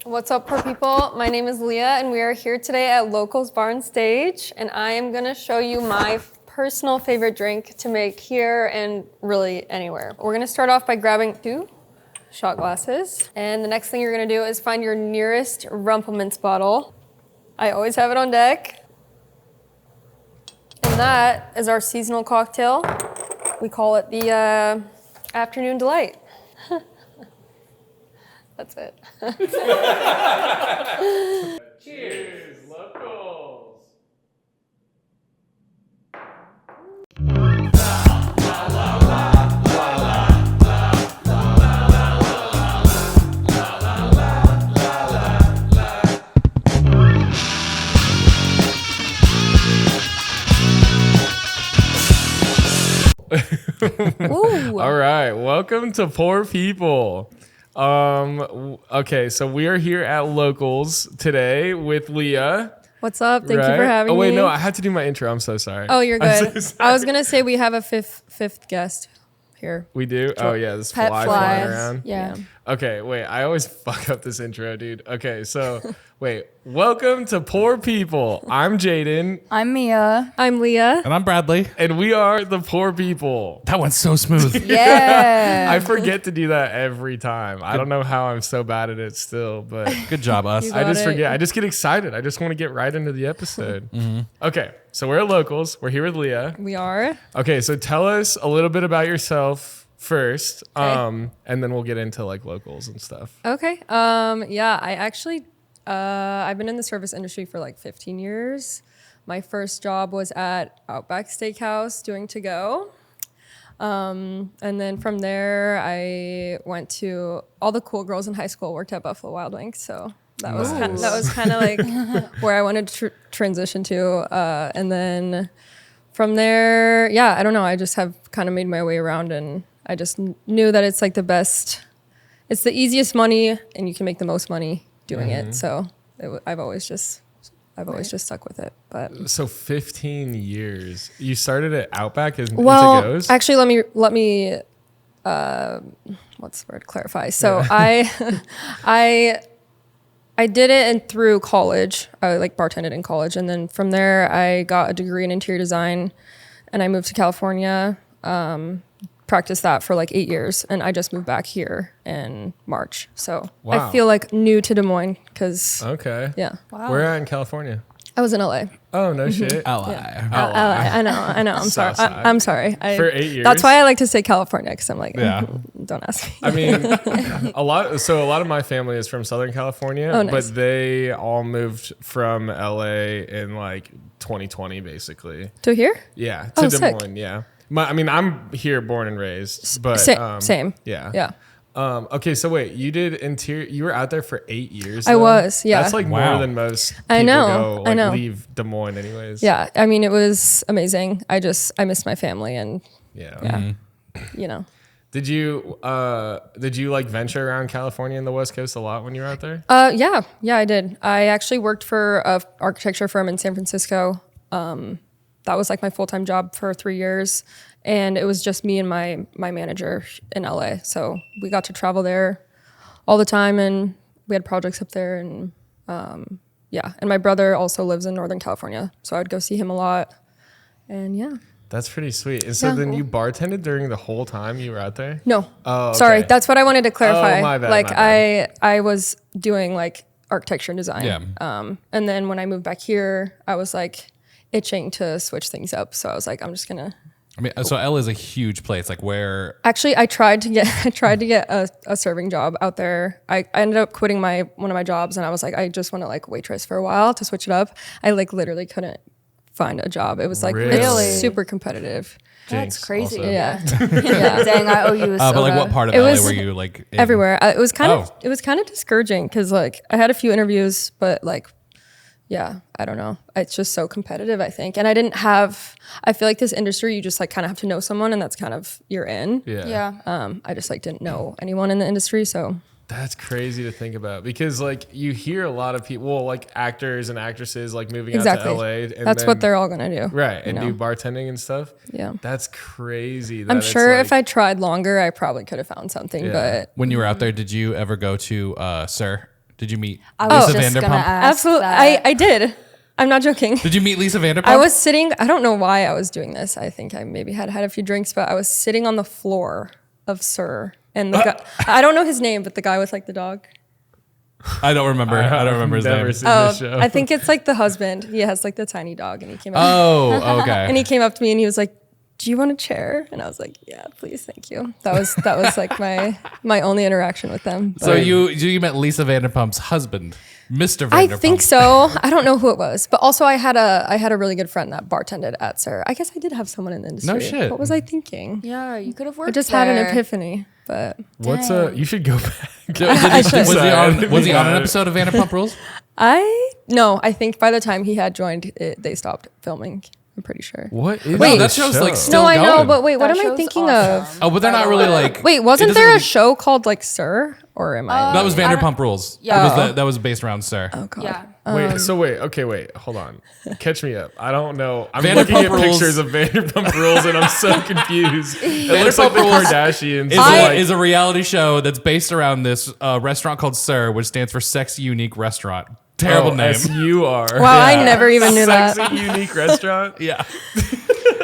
What's up, poor people? My name is Leah, and we are here today at Locals Bar and Stage, and I am gonna show you my personal favorite drink to make here and really anywhere. We're gonna start off by grabbing 2 shot glasses, and the next thing you're gonna do is find your nearest Rumplemints bottle. I always have it on deck. And that is our seasonal cocktail. We call it the Afternoon Delight. That's it. Cheers, Locals. All right, welcome to Poor People. Okay, so we are here at Locals today with Leah. What's up? Thank you for having me. Oh wait, no, I had to do my intro. I'm so sorry. Oh, you're I'm good. so sorry. I was gonna say we have a fifth guest here. We do? Oh yeah, this Pet fly flies. flying around. Yeah. Okay, wait, I always fuck up this intro, dude. Okay, so wait, welcome to Poor People. I'm Jaydn. I'm Mia. I'm Leah. And I'm Bradley. And we are the Poor People. That went so smooth. Yeah. I forget to do that every time. I don't know how I'm so bad at it still, but Good job, us. You I got just it. forget. I just get excited. I just want to get right into the episode. Okay, so we're at Locals. We're here with Leah. We are. Okay, so tell us a little bit about yourself first, Okay. and then we'll get into like locals and stuff. Okay. Yeah, I actually I've been in the service industry for like 15 years. My first job was at Outback Steakhouse doing to go. And then from there I went to all the cool girls in high school worked at Buffalo Wild Wings, so that was kind of like where I wanted to transition to, and then from there, yeah, I don't know, I just have kind of made my way around, and I just knew that it's like it's the easiest money and you can make the most money doing it. So I've always just stuck with it. But So 15 years. You started at Outback as it well, goes? actually, let me what's the word? Clarify. So I did it and through college. I like bartended in college, and then from there I got a degree in interior design, and I moved to California. Practiced that for like 8 years, and I just moved back here in March. So Wow. I feel like new to Des Moines because Okay. yeah, Where at in California? I was in LA. Oh, no shit. Ally. I know. I'm sorry. Southside. I'm sorry. For 8 years? That's why I like to say California, because I'm like, Yeah. don't ask me. I mean, a lot of my family is from Southern California, Oh, nice. but they all moved from LA in like 2020, basically. To here? Yeah, to Oh, Des sick. Moines. Yeah, I'm here, born and raised, but Same. Yeah. Yeah. Okay, so wait, you did interior. You were out there for 8 years. I though? was, yeah. That's like Wow. more than most. I people know, Go, I like, know. Leave Des Moines, anyways. Yeah. I mean, it was amazing. I missed my family, and Yeah. yeah, you know. Did you like venture around California and the West Coast a lot when you were out there? Yeah, I did. I actually worked for a architecture firm in San Francisco. That was like my full-time job for 3 years, and it was just me and my manager in LA. So we got to travel there all the time, and we had projects up there, and yeah. And my brother also lives in Northern California, so I would go see him a lot, and yeah. That's pretty sweet. And so Yeah. then you bartended during the whole time you were out there? No. Oh, okay. Sorry. That's what I wanted to clarify. Oh, my bad, like my bad. I was doing like architecture and design. Yeah. And then when I moved back here, I was like itching to switch things up. So I was like, I'm just gonna. I mean, so L is a huge place. Like where? Actually, I tried to get a serving job out there. I ended up quitting one of my jobs, and I was like, I just want to like waitress for a while to switch it up. I like literally couldn't find a job. It was like Really? it's super competitive. That's Jinx crazy. also. Yeah. Dang, I owe you a soda. But like what part of It LA was were you like in? Everywhere. It was kind Oh. of discouraging because like I had a few interviews, but like, yeah, I don't know. It's just so competitive, I think. And I feel like this industry, you just like kind of have to know someone, and that's kind of you're in. Yeah. Yeah. I just like didn't know anyone in the industry, so That's crazy to think about because like you hear a lot of people, well, like actors and actresses like moving exactly. out to LA. And that's then, what they're all gonna do. right. And know? do bartending and stuff. Yeah. That's crazy. That I'm it's sure like, if I tried longer, I probably could have found something. Yeah. But When you were out there, did you ever go to Sir Did you meet I was Lisa just gonna Vanderpump? ask Absolutely. that. I did. I'm not joking. Did you meet Lisa Vanderpump? I was sitting, I don't know why I was doing this. I think I maybe had a few drinks, but I was sitting on the floor of Sir. And the guy, I don't know his name, but the guy with like the dog. I don't remember. I don't remember his Never name. seen this show. I think it's like the husband. He has like the tiny dog and he came up. Oh, okay. And he came up to me and he was like, "Do you want a chair?" And I was like, "Yeah, please, thank you." That was like my only interaction with them. So you met Lisa Vanderpump's husband, Mr. Vanderpump. I think so. I don't know who it was, but also I had a really good friend that bartended at Sir. I guess I did have someone in the industry. No shit. What was I thinking? Yeah, you could have worked I just there. had an epiphany, but What's you should go back. Was he on an episode of Vanderpump Rules? no, I think by the time he had joined, they stopped filming. I'm pretty sure. What is Wait, this that show's show? like still No, I know, going. but wait, what That am I show's thinking awesome. of? Oh, but they're not really like. Wait, it wasn't doesn't there a really- show called like Sir, or am I? That was I don't- Vanderpump Rules. Yeah. That was based around Sir. Oh God. Yeah. Wait, hold on. Catch me up. I don't know. I'm Vanderpump looking at Rules. pictures of Vanderpump Rules and I'm so confused. It looks like the Vanderpump Rules Kardashians. Is a reality show that's based around this restaurant called Sir, which stands for Sex Unique Restaurant. Terrible name. SUR. Wow, I never even knew Sexy that. unique restaurant. Yeah.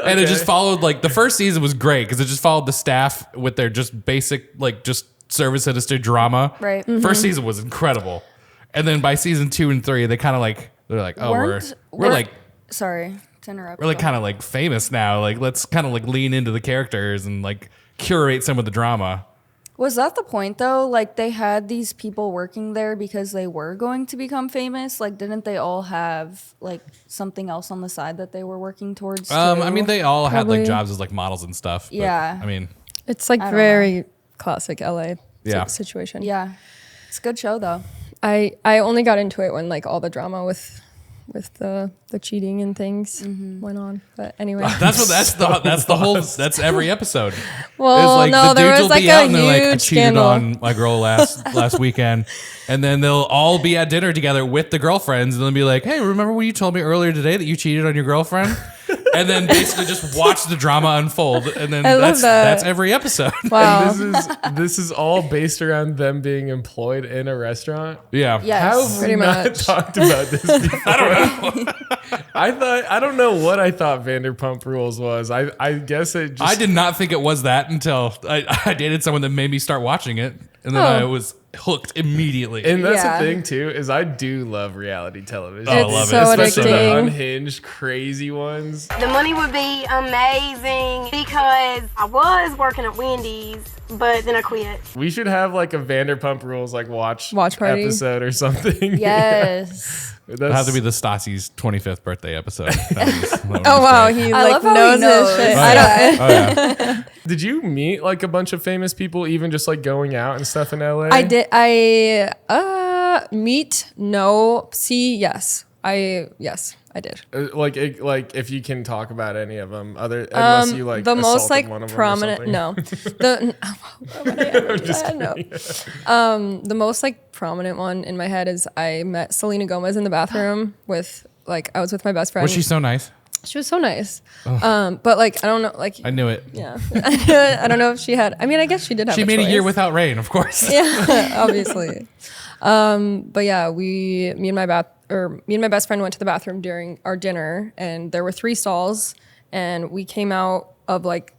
And it just followed, like, the first season was great because it just followed the staff with their just basic, like, just service industry drama. Right. First season was incredible. And then by season 2 and 3, they kind of like, they're like, oh, we're like, Sorry to interrupt. we're like kind of like famous now. Like, let's kind of like lean into the characters and like curate some of the drama. Was that the point though? Like they had these people working there because they were going to become famous. Like, didn't they all have like something else on the side that they were working towards? I mean, they all had like Probably. jobs as like models and stuff. But, Yeah. I mean, It's like I don't very classic LA Yeah. situation. Yeah, it's a good show though. I only got into it when like all the drama with the cheating and things went on. But anyway. that's every episode. Well, It's like no, the there dudes was will like be out a and they're like, I huge cheated scandal. on my girl last weekend. And then they'll all be at dinner together with the girlfriends and they'll be like, hey, remember when you told me earlier today that you cheated on your girlfriend? And then basically just watch the drama unfold. And then I love that. that's every episode. Wow. This is all based around them being employed in a restaurant. Yeah. Yes. How have we Pretty not much. talked about this before? I don't know. I don't know what I thought Vanderpump Rules was. I guess it just I did not think it was that until I dated someone that made me start watching it. And then I was hooked immediately. And that's Yeah. the thing too, is I do love reality television. Oh, I It's love so it. Especially the addicting. unhinged, crazy ones. The money would be amazing because I was working at Wendy's, but then I quit. We should have like a Vanderpump Rules like watch party. episode or something. Yes. It'll have to be the Stassi's 25th birthday episode. That was Oh wow, great. he I like love how knows he his knows. shit. Oh, I don't. Oh, yeah. Did you meet like a bunch of famous people, even just like going out and stuff in LA? I did. Meet. No. See. Yes. I did. Like if you can talk about any of them, other unless you like the most assaulted like one of them or prominent. something. No. The why would I ever do that? No. The most like prominent one in my head is I met Selena Gomez in the bathroom with like I was with my best friend. Was she so nice? She was so nice. But like I don't know. Like I knew it. yeah. I don't know if she had. I mean, I guess she did have. She made a choice. year without rain, of course. Yeah, obviously. But yeah, me and my best friend went to the bathroom during our dinner, and there were 3 stalls, and we came out of like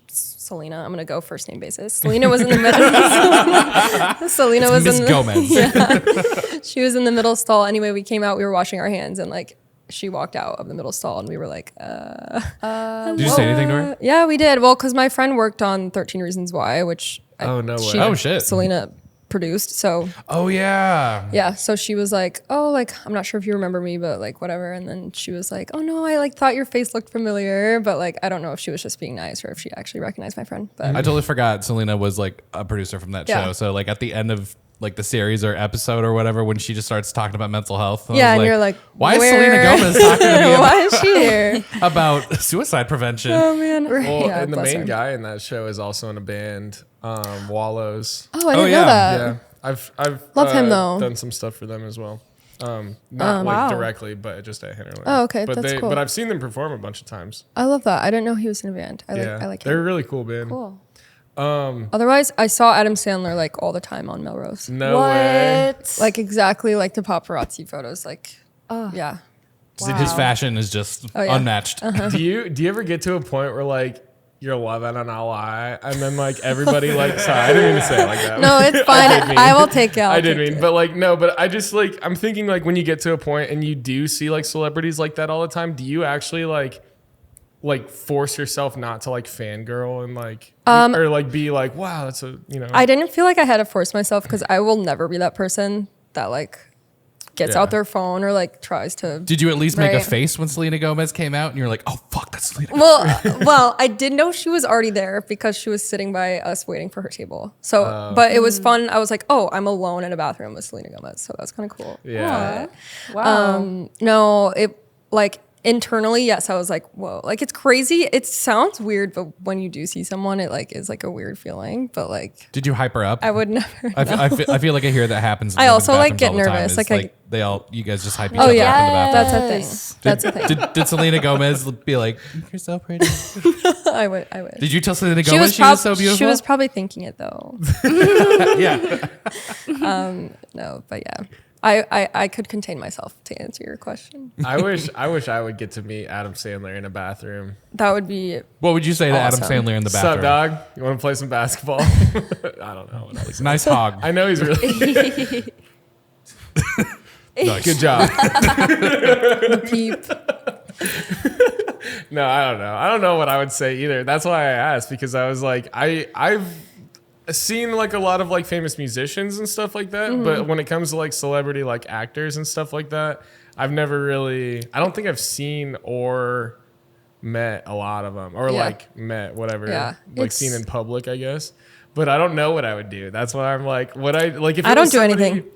Selena. I'm gonna go first name basis. Selena was in the middle. Selena was Miss in the, Gomez. Yeah, she was in the middle stall. Anyway, we came out. We were washing our hands, and like she walked out of the middle stall, and we were like, Did you say anything to her? yeah, we did. Well, because my friend worked on 13 Reasons Why, which Oh, no she- way. Oh, shit. Selena produced. So Oh yeah. yeah, so she was like, oh, like, I'm not sure if you remember me, but like, whatever. And then she was like, oh no, I like thought your face looked familiar, but like, I don't know if she was just being nice or if she actually recognized my friend. But I totally forgot Selena was like a producer from that Yeah. show. So like at the end of like the series or episode or whatever, when she just starts talking about mental health. I yeah, was and you're like, why where- is Selena Gomez talking to me Why is she here? about suicide prevention? Oh man. Well, Yeah, and the bless main her. guy in that show is also in a band, Wallows. Oh, I didn't yeah. know that. Yeah, I've Love him, though. done some stuff for them as well. Not like wow. directly, but just at Hinterland. Oh, okay, But that's cool. But I've seen them perform a bunch of times. I love that. I didn't know he was in a band. I Yeah, like they're a him. really cool band. Cool. Otherwise, I saw Adam Sandler like all the time on Melrose. No way. Like exactly like the paparazzi photos. Like, yeah. His fashion is just yeah. unmatched. Do you ever get to a point where like you're loving an ally and then like everybody like sorry, I didn't mean to say it like that. No, it's fine. I will take it. I did mean, but like no, but I just like I'm thinking like when you get to a point and you do see like celebrities like that all the time, do you actually like force yourself not to like fangirl and like or like be like, wow, that's a I didn't feel like I had to force myself because I will never be that person that like gets out their phone or like tries to. Did you at least make a Right. face when Selena Gomez came out and you're like, oh fuck, that's Selena Gomez? Well, I did know she was already there because she was sitting by us waiting for her table. So, but it was fun. I was like, oh, I'm alone in a bathroom with Selena Gomez. So that's kind of cool. yeah. Wow. No, it like internally, yes, I was like, whoa, like it's crazy. It sounds weird, but when you do see someone, it like is like a weird feeling. But like, Did you hype her up? I would never. I feel like I hear that happens. in I women's also, like, bathrooms get all the time. nervous, It's like, you guys just hype each Oh other yeah, up in the bathroom. that's a thing. That's a thing. Did Selena Gomez be like, you're so pretty? I would. Did you tell Selena Gomez she was so beautiful? She was probably thinking it though. yeah. No, but yeah. I could contain myself to answer your question. I wish I would get to meet Adam Sandler in a bathroom. That would be What would you say to Adam Awesome. Sandler in the What's bathroom? up, dog? You want to play some basketball? I don't know. What else. Nice hog. I know he's really Nice. good job. peep. No, I don't know. I don't know what I would say either. That's why I asked because I was like, I've seen like a lot of like famous musicians and stuff like that, but when it comes to like celebrity like actors and stuff like that, I've never really. I don't think I've seen or met a lot of them or Yeah. like met whatever Yeah. like It's- seen in public, I guess. But I don't know what I would do. That's why I'm like, what I like if I it don't was do somebody- anything.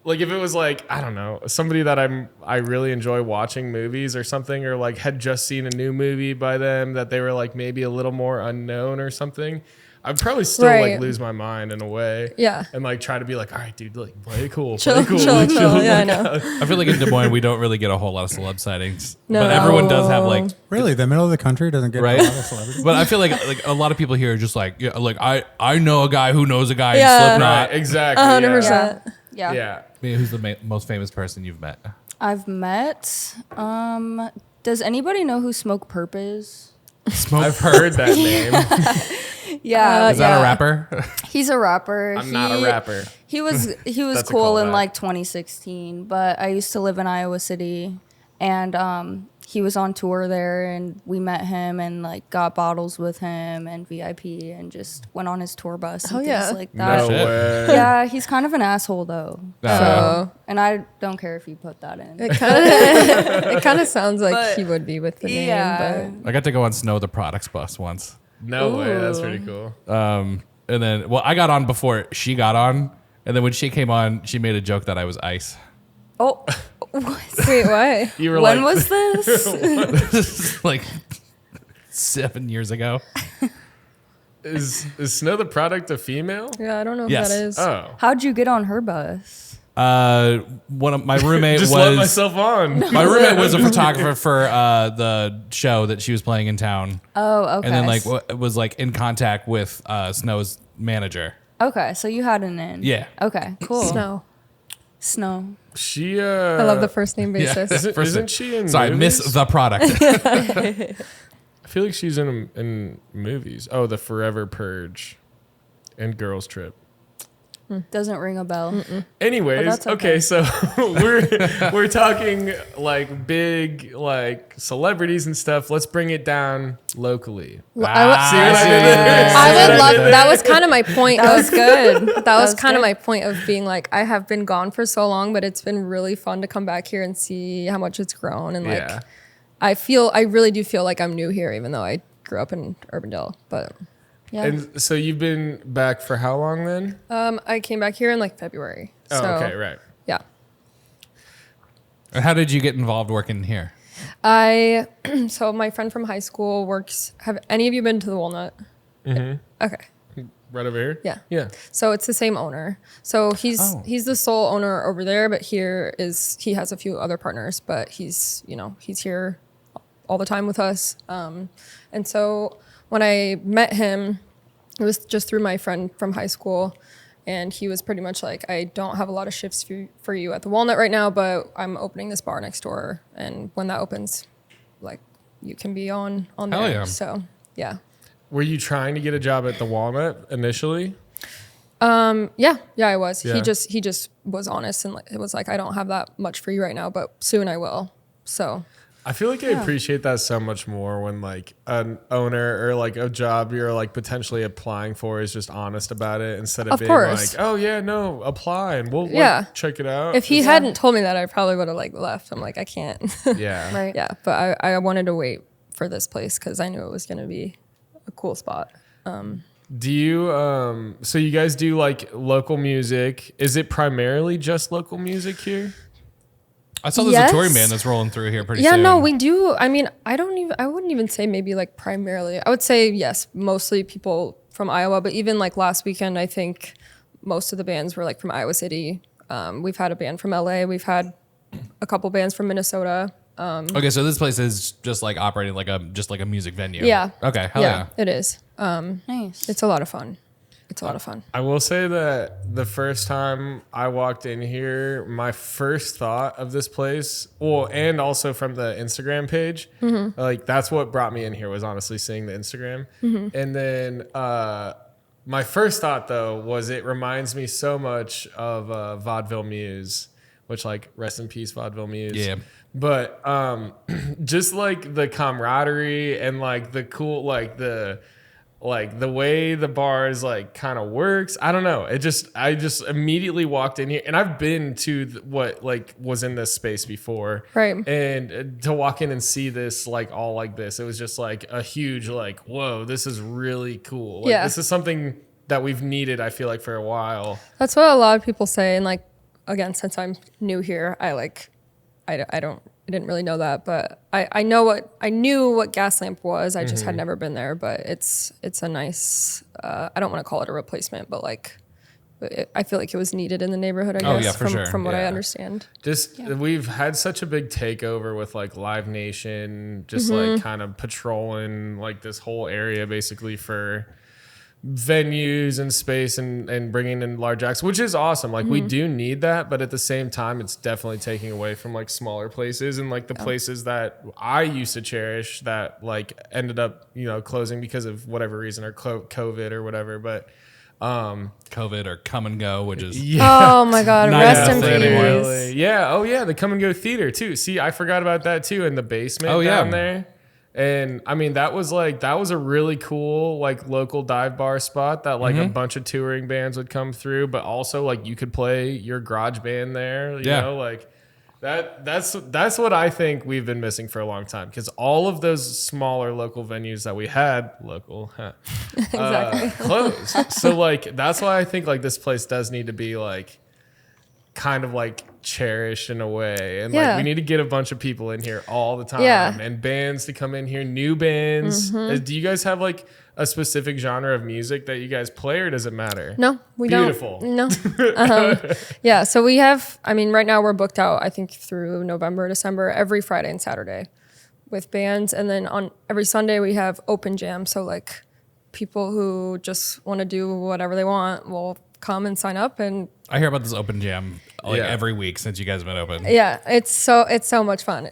Like if it was like I don't know somebody that I really enjoy watching movies or something or like had just seen a new movie by them that they were like maybe a little more unknown or something, I'd probably still like Right. lose my mind in a way. Yeah. And like try to be like, all right, dude, like play it cool, Chill, play it cool, chill, like, chill. Yeah, I like, know. I feel like in Des Moines we don't really get a whole lot of celeb sightings, No. but everyone does have like Really, the middle of the country doesn't get right. a lot of celebrities. But I feel like a lot of people here are just like yeah, like I know a guy who knows a guy Yeah. in Slipknot. Right, exactly. 100%. Yeah. Yeah. Yeah. I mean, who's the most famous person you've met? I've met. Does anybody know who Smoke Perp is? I've heard that name. Yeah. Is that a rapper? He's a rapper. I'm not a rapper. He was That's a cool in callback. like 2016, but I used to live in Iowa City, and he was on tour there, and we met him and like got bottles with him and VIP, and just went on his tour bus and Oh, things yeah. like that. No shit. way. Yeah, he's kind of an asshole though. So And I don't care if you put that in. it kind of sounds like But- he would be with the Yeah. name, I got to go on Snow the Products bus once. No way. That's pretty cool. And then, well, I got on before she got on. And then when she came on, she made a joke that I was ice. Oh, but wait, why? You were when like, was this? Like 7 years ago. is Snow the product of female? Yeah, I don't know who Yes. that is. Oh. How'd you get on her bus? One of my roommate Just let was myself on. my roommate was a photographer for the show that she was playing in town. Oh, okay. And then like was like in contact with Snow's manager. Okay, so you had an in. Yeah. Okay, cool. Snow. Snow. She I love the first name basis. Isn't she in Sorry, movies? miss the product. I feel like she's in movies. Oh, The Forever Purge and Girls Trip. Doesn't ring a bell. Anyways, But that's okay. okay. So we're talking like big like celebrities and stuff. Let's bring it down locally. I would- See what I did there? I would See what love. did there? That was kind of my point. That was good. That was was kind of good. my point of being like, I have been gone for so long, but it's been really fun to come back here and see how much it's grown. And like, Yeah. I really do feel like I'm new here, even though I grew up in Urbandale. But Yeah. And so you've been back for how long then? I came back here in like February. Oh, So, okay, right. Yeah. And how did you get involved working here? So my friend from high school works. Have any of you been to the Walnut? Mm-hmm. Okay. Right over here? Yeah. Yeah. So it's the same owner. So he's the sole owner over there, but he has a few other partners, but he's here all the time with us. And so when I met him, It was just through my friend from high school. And he was pretty much like, I don't have a lot of shifts for you at the Walnut right now, but I'm opening this bar next door. And when that opens, like, you can be on Hell there. yeah. So, yeah. Were you trying to get a job at the Walnut initially? Yeah, I was. Yeah. He just was honest and it was like, I don't have that much for you right now, but soon I will. So I feel like I appreciate that so much more when like an owner or like a job you're like potentially applying for is just honest about it instead of being course. like, oh yeah, no, apply and we'll like, check it out. if he hadn't told me that, I probably would have like left. I'm like, I can't. Yeah. Right. Yeah, but I wanted to wait for this place because I knew it was going to be a cool spot. Do you so you guys do like local music? Is it primarily just local music here? I saw there's Yes. a touring band that's rolling through here pretty Yeah, soon. no, we do. I mean, I wouldn't even say maybe like primarily. I would say yes, mostly people from Iowa, but even like last weekend, I think most of the bands were like from Iowa City. We've had a band from LA. We've had a couple bands from Minnesota. Okay, so this place is just like operating like a music venue. Yeah. Okay. Hell yeah. It is. Nice. It's a lot of fun. It's a lot of fun. I will say that the first time I walked in here, my first thought of this place, well, and also from the Instagram page, like that's what brought me in here was honestly seeing the Instagram. And then my first thought though was it reminds me so much of Vaudeville Muse, which like rest in peace Vaudeville Muse. Yeah. But just like the camaraderie and like the cool like the way the bars like kind of works. I don't know. I just immediately walked in here and I've been to what like was in this space before. Right. And to walk in and see this like all like this, it was just like a huge like, whoa, this is really cool. Like, Yeah. This is something that we've needed, I feel like, for a while. That's what a lot of people say. And like, again, since I'm new here, I didn't really know that, but I knew what Gaslamp was. I just had never been there, but it's a nice, I don't want to call it a replacement, but like, I feel like it was needed in the neighborhood, I guess, Oh, yeah, for sure. from what I Yeah. understand. Just we've had such a big takeover with like Live Nation, just like kind of patrolling like this whole area basically for venues and space and bringing in large acts, which is awesome. Like we do need that, but at the same time, it's definitely taking away from like smaller places and like the places that I used to cherish that like ended up, closing because of whatever reason or COVID or whatever. But COVID or Come and Go, which is Oh my God, Not rest in enough anymore. peace. Yeah. Oh yeah. The Come and Go Theater too. See, I forgot about that too in the basement Oh, yeah. down there. And I mean, that was a really cool, like local dive bar spot that like a bunch of touring bands would come through, but also like you could play your garage band there, you know, like that's what I think we've been missing for a long time. Cause all of those smaller local venues that we had closed. So like, that's why I think like this place does need to be like, kind of like cherished in a way, and like we need to get a bunch of people in here all the time, and bands to come in here, new bands. Do you guys have like a specific genre of music that you guys play, or does it matter? No, we Beautiful. don't. No. Yeah, so we have, I mean, right now we're booked out, I think through November, December, every Friday and Saturday with bands. And then on every Sunday we have open jam. So like people who just want to do whatever they want will come and sign up. And I hear about this open jam like Yeah. every week since you guys have been open. yeah, it's so much fun.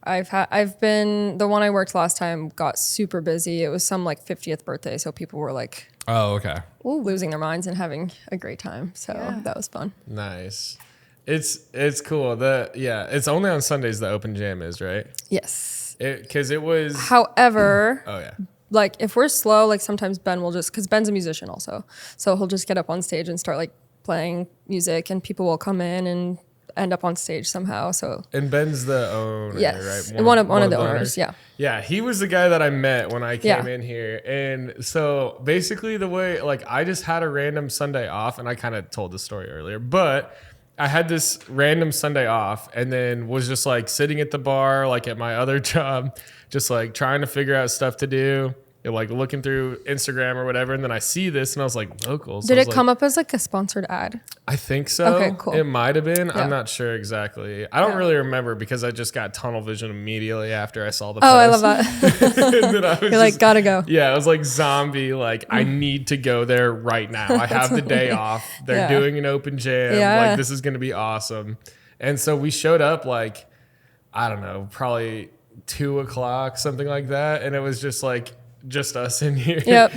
I've been, the one I worked last time got super busy. It was some like 50th birthday. So people were like Oh, okay. losing their minds and having a great time. So that was fun. Nice. It's cool. It's only on Sundays the open jam is, right? Yes. Because it was. However, Oh yeah. like if we're slow, like sometimes Ben will just, because Ben's a musician also, so he'll just get up on stage and start like playing music, and people will come in and end up on stage somehow. So And Ben's the owner, yes, right? one of the owners. Yeah. Yeah, he was the guy that I met when I came Yeah. in here. And so basically the way, like I just had a random Sunday off, and I kind of told the story earlier, but I had this random Sunday off and then was just like sitting at the bar, like at my other job, just like trying to figure out stuff to do. like looking through Instagram or whatever, and then I see this, and I was like, locals. Did it come up as like a sponsored ad? I think so. Okay, cool. It might have been. Yeah. I'm not sure exactly. I don't really remember because I just got tunnel vision immediately after I saw the Oh, post. I love that. And then I was You're like, gotta go. Yeah, I was like zombie. Like, I need to go there right now. I have the day off. They're Yeah. doing an open jam. Yeah. Like, this is going to be awesome. And so we showed up like, I don't know, probably 2:00, something like that. And it was just like, just us in here. Yep.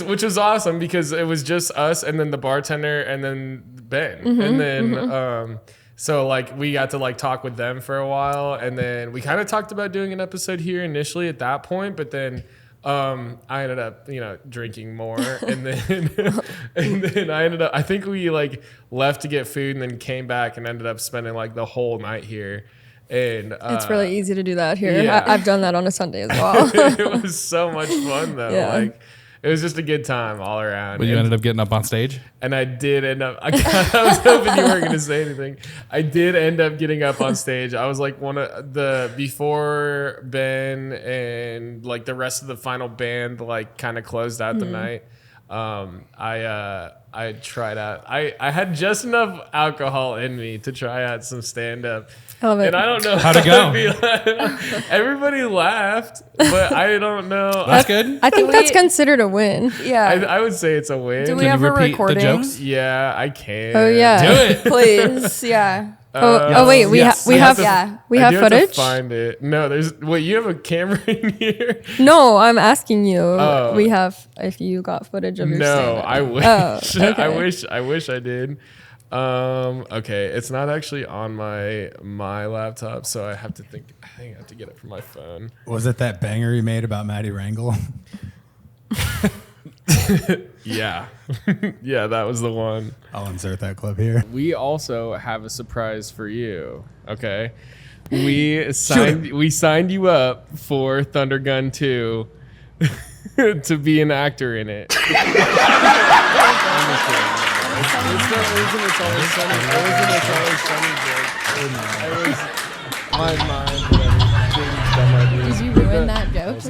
which was awesome because it was just us and then the bartender and then Ben. Mm-hmm, And then, so like we got to like talk with them for a while, and then we kind of talked about doing an episode here initially at that point, but then I ended up, drinking more, and then I think we like left to get food and then came back and ended up spending like the whole night here. And It's really easy to do that here. yeah. I've done that on a Sunday as well. it was so much fun though. Yeah. Like it was just a good time all around. But you ended up getting up on stage? And I did end up, I was hoping you weren't going to say anything. I did end up getting up on stage. I was like before Ben and like the rest of the final band, like kind of closed out the night. I tried out, I had just enough alcohol in me to try out some stand up. I love it. And I don't know How'd it go? Everybody laughed, but I don't know. That's good. I think that's considered a win. Yeah. I would say it's a win. Do we Can have you a repeat the recording? jokes? Yeah, I can. Oh yeah. Do it. Please. Yeah. Oh wait, we Yes. have Yeah. we I have do footage. to find it. No, wait, you have a camera in here? No, I'm asking you. Oh. We have if you got footage of your No, stand-up. I wish. Oh, okay. I wish I did. Okay, it's not actually on my laptop, so I think I have to get it from my phone. Was it that banger you made about Maddie Wrangle? Yeah. Yeah, that was the one. I'll insert that clip here. We also have a surprise for you. Okay. We signed you up for Thunder Gun 2 to be an actor in it. Did you ruin that joke?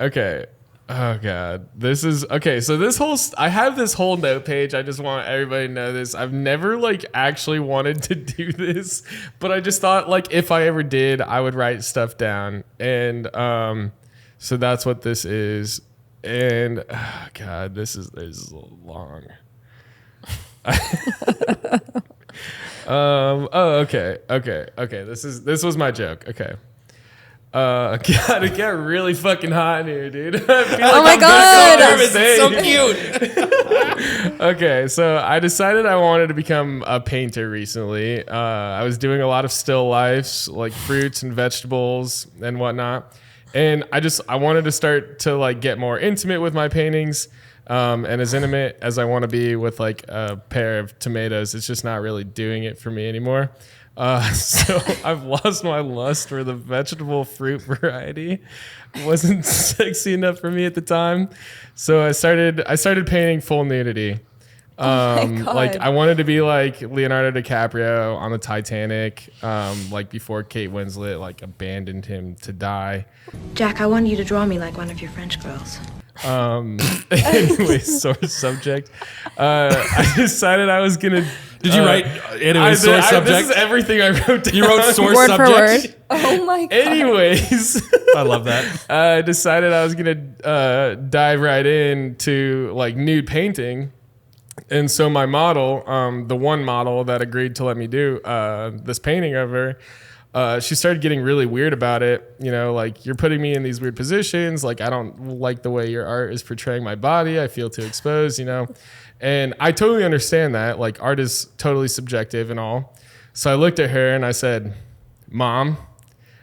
Okay. Oh god, this is okay. So I have this whole note page. I just want everybody to know this. I've never like actually wanted to do this, but I just thought like if I ever did, I would write stuff down, and so that's what this is. And oh god, this is long. Okay. This was my joke. Okay. God, it got really fucking hot in here, dude. I feel like Oh my I'm God. gonna go It's so cute. Okay, so I decided I wanted to become a painter recently. I was doing a lot of still lifes, like fruits and vegetables and whatnot. And I wanted to start to like get more intimate with my paintings. And as intimate as I want to be with like a pair of tomatoes, it's just not really doing it for me anymore. So I've lost my lust for the vegetable fruit variety. It wasn't sexy enough for me at the time. So I started painting full nudity. Like I wanted to be like Leonardo DiCaprio on the Titanic, like before Kate Winslet like abandoned him to die. Jack, I want you to draw me like one of your French girls. Anyway, source subject. I decided I was gonna. Did you write anyway, source subject? This is everything I wrote down. You wrote source Word for subject? word. Oh my god. Anyways, I love that. I decided I was gonna dive right into like nude painting. And so my model, the one model that agreed to let me do this painting of her, she started getting really weird about it. You know, like, you're putting me in these weird positions. Like, I don't like the way your art is portraying my body. I feel too exposed, you know. And I totally understand that. Like, art is totally subjective and all. So I looked at her and I said, Mom,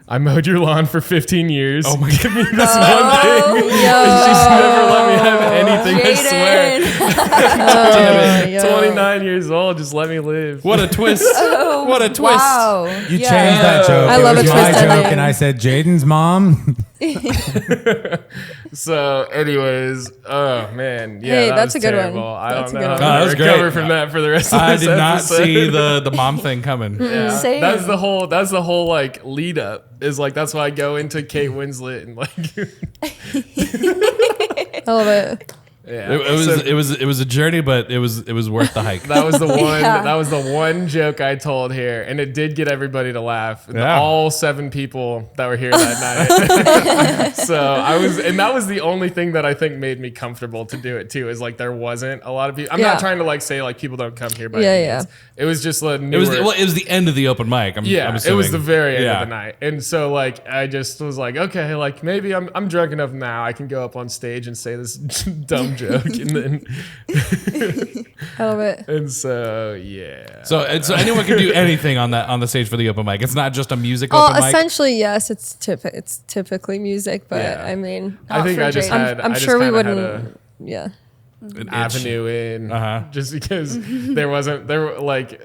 I mowed your lawn for 15 years. Oh my Give me this one thing. And she's never let me have anything, I swear. 29 years old, just let me live. What a twist. What a twist. Wow. You changed that joke. I It love was a my twist joke, ending. and I said Jaydn's mom. So, anyways, oh man, yeah, Hey, that that's was a good one. terrible. I That's don't a know good how one. to That was great. recover from that for the rest of I this did not episode. see the mom thing coming. Yeah. Same. That's the whole like lead up is like that's why I go into Kate Winslet and like I love it. yeah. It was a journey, but it was worth the hike. That was the one. Yeah. That was the one joke I told here, and it did get everybody to laugh. Yeah. All 7 people that were here that night. So I was, and that was the only thing that I think made me comfortable to do it too. Is like there wasn't a lot of people. I'm Yeah. not trying to like say like people don't come here, by Yeah, any yeah. means. It was just a It newer, was the end of the open mic. I'm yeah, it assuming. was the very end Yeah. of the night, and so like I just was like, okay, like maybe I'm drunk enough now. I can go up on stage and say this dumb joke, and then I love it. and so yeah. So anyone can do anything on the stage for the open mic. It's not just a music Well, open mic. essentially, yes, it's typically music, but Yeah. I mean, I think for I just Jaydn. had. I'm I just sure we kinda had wouldn't. Yeah. an avenue in Uh-huh. just because there were like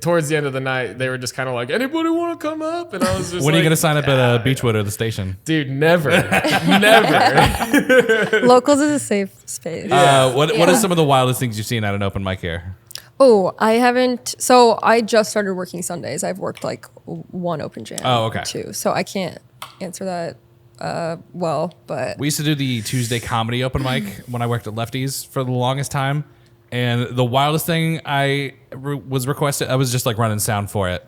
towards the end of the night they were just kind of like, anybody want to come up, and I was just When are you like, going to sign up at Beechwood or the station? dude, never. Never. Locals is a safe space. What are some of the wildest things you've seen at an open mic here? Oh, I haven't. So I just started working Sundays. I've worked like one open jam. Oh, okay. Two. So I can't answer that well, but We used to do the Tuesday comedy open mic when I worked at Lefties for the longest time. And the wildest thing was requested, I was just like running sound for it.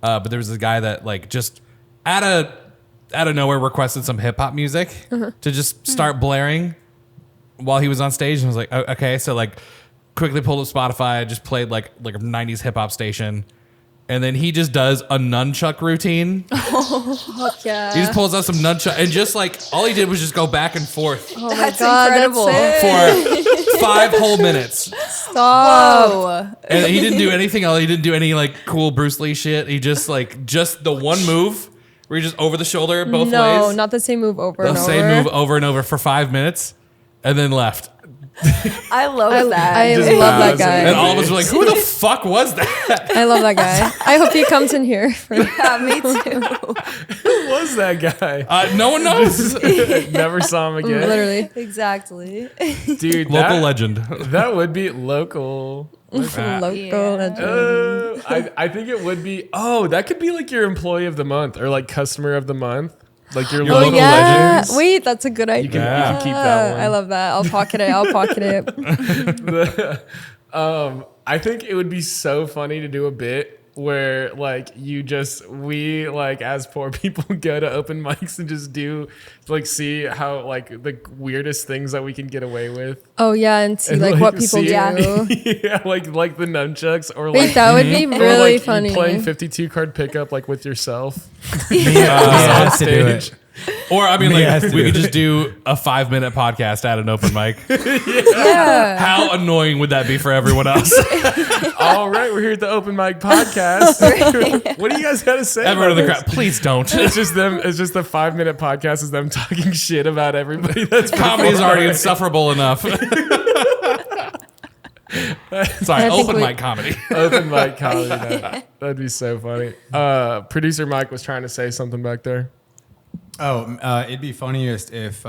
But there was this guy that like just out of nowhere requested some hip hop music to just start blaring while he was on stage. And I was like, okay. So like quickly pulled up Spotify, just played like a 90s hip hop station. And then he just does a nunchuck routine. yeah. He just pulls out some nunchuck and just like all he did was just go back and forth Oh my That's God, incredible. That's it. for 5 whole minutes. Stop. Whoa. And he didn't do anything else. He didn't do any like cool Bruce Lee shit. He just the one move where he just over the shoulder both No, ways. not the same move over The and over. same move over and over for 5 minutes and then left. I love that. I Just love that bouncing. guy. And all of us were like, who the fuck was that? I love that guy. I hope he comes in here. Yeah, me too. Who was that guy? No one knows. Never saw him again. Literally. Exactly. Dude, Local legend. That would be local. Local Yeah. legend. I think it would be. Oh, that could be like your employee of the month or like customer of the month. Like your Your local Oh yeah. legends. Wait, that's a good idea. You can keep that one. I love that. I'll pocket it. I think it would be so funny to do a bit where like we like as poor people go to open mics and just do like see how like the weirdest things that we can get away with. Oh yeah, and see And, like what people see- do. Yeah, like the nunchucks or Wait, like that would be or, really like, you funny. playing 52 card pickup like with yourself. Mia has to do it. Or I mean, Me like has to we do could it. just do a 5-minute podcast at an open mic. Yeah. How annoying would that be for everyone else? All right, we're here at the open mic podcast. What do you guys got to say? Everyone in the about crowd, please don't. this? It's just them. It's just the 5-minute podcast is them talking shit about everybody. That's Comedy is performing. already insufferable enough. Sorry, I think open we- mic comedy. Open mic comedy. That'd be so funny. Producer Mike was trying to say something back there. Oh, it'd be funniest if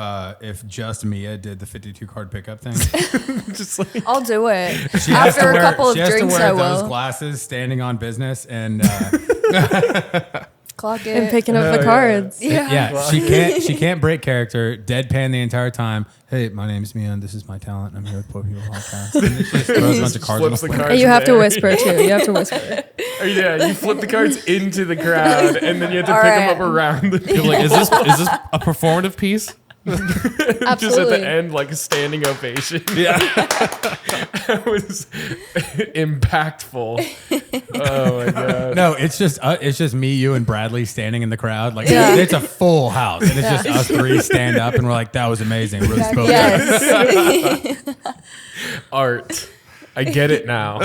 just Mia did the 52 card pickup thing. Just like I'll do it. She has After to a couple of she has drinks, to I wear those will. glasses standing on business, and Clock it. And picking up the yeah. cards. yeah, she can't break character, deadpan the entire time. Hey, my name's Mia, and this is my talent. I'm here with Poor People Podcast. And she just throws a bunch of cards. flips on the the floor. cards. And you in have the to air. whisper too. You have to whisper. Or, yeah, you flip the cards into the crowd, and then you have to All pick right. them up around the You're like, is this a performative piece? just at Absolutely. the end, like a standing ovation. Yeah. That was impactful. Oh my god. No, it's just me, you, and Bradley standing in the crowd. Like Yeah. it's a full house, and it's just us three stand up, and we're like, "That was amazing." Really spoke. Yes. Art. I get it now.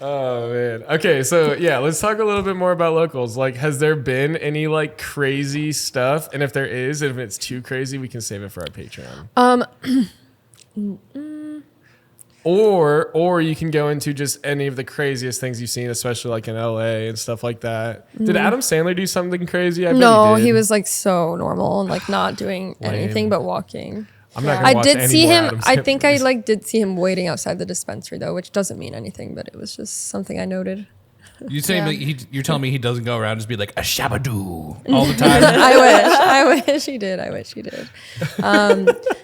Oh man. Okay, so yeah, let's talk a little bit more about locals. Like, has there been any like crazy stuff? And if there is, if it's too crazy, we can save it for our Patreon. Or you can go into just any of the craziest things you've seen, especially like in LA and stuff like that. Did Adam Sandler do something crazy? I bet No, he did. he was like so normal and like not doing anything but walking. I'm not gonna I watch did any see more him. Adam I Sandler think I movies. like did see him waiting outside the dispensary though, which doesn't mean anything, but it was just something I noted. You saying that you're telling me he doesn't go around just be like a shabadoo all the time? I wish he did. I wish he did.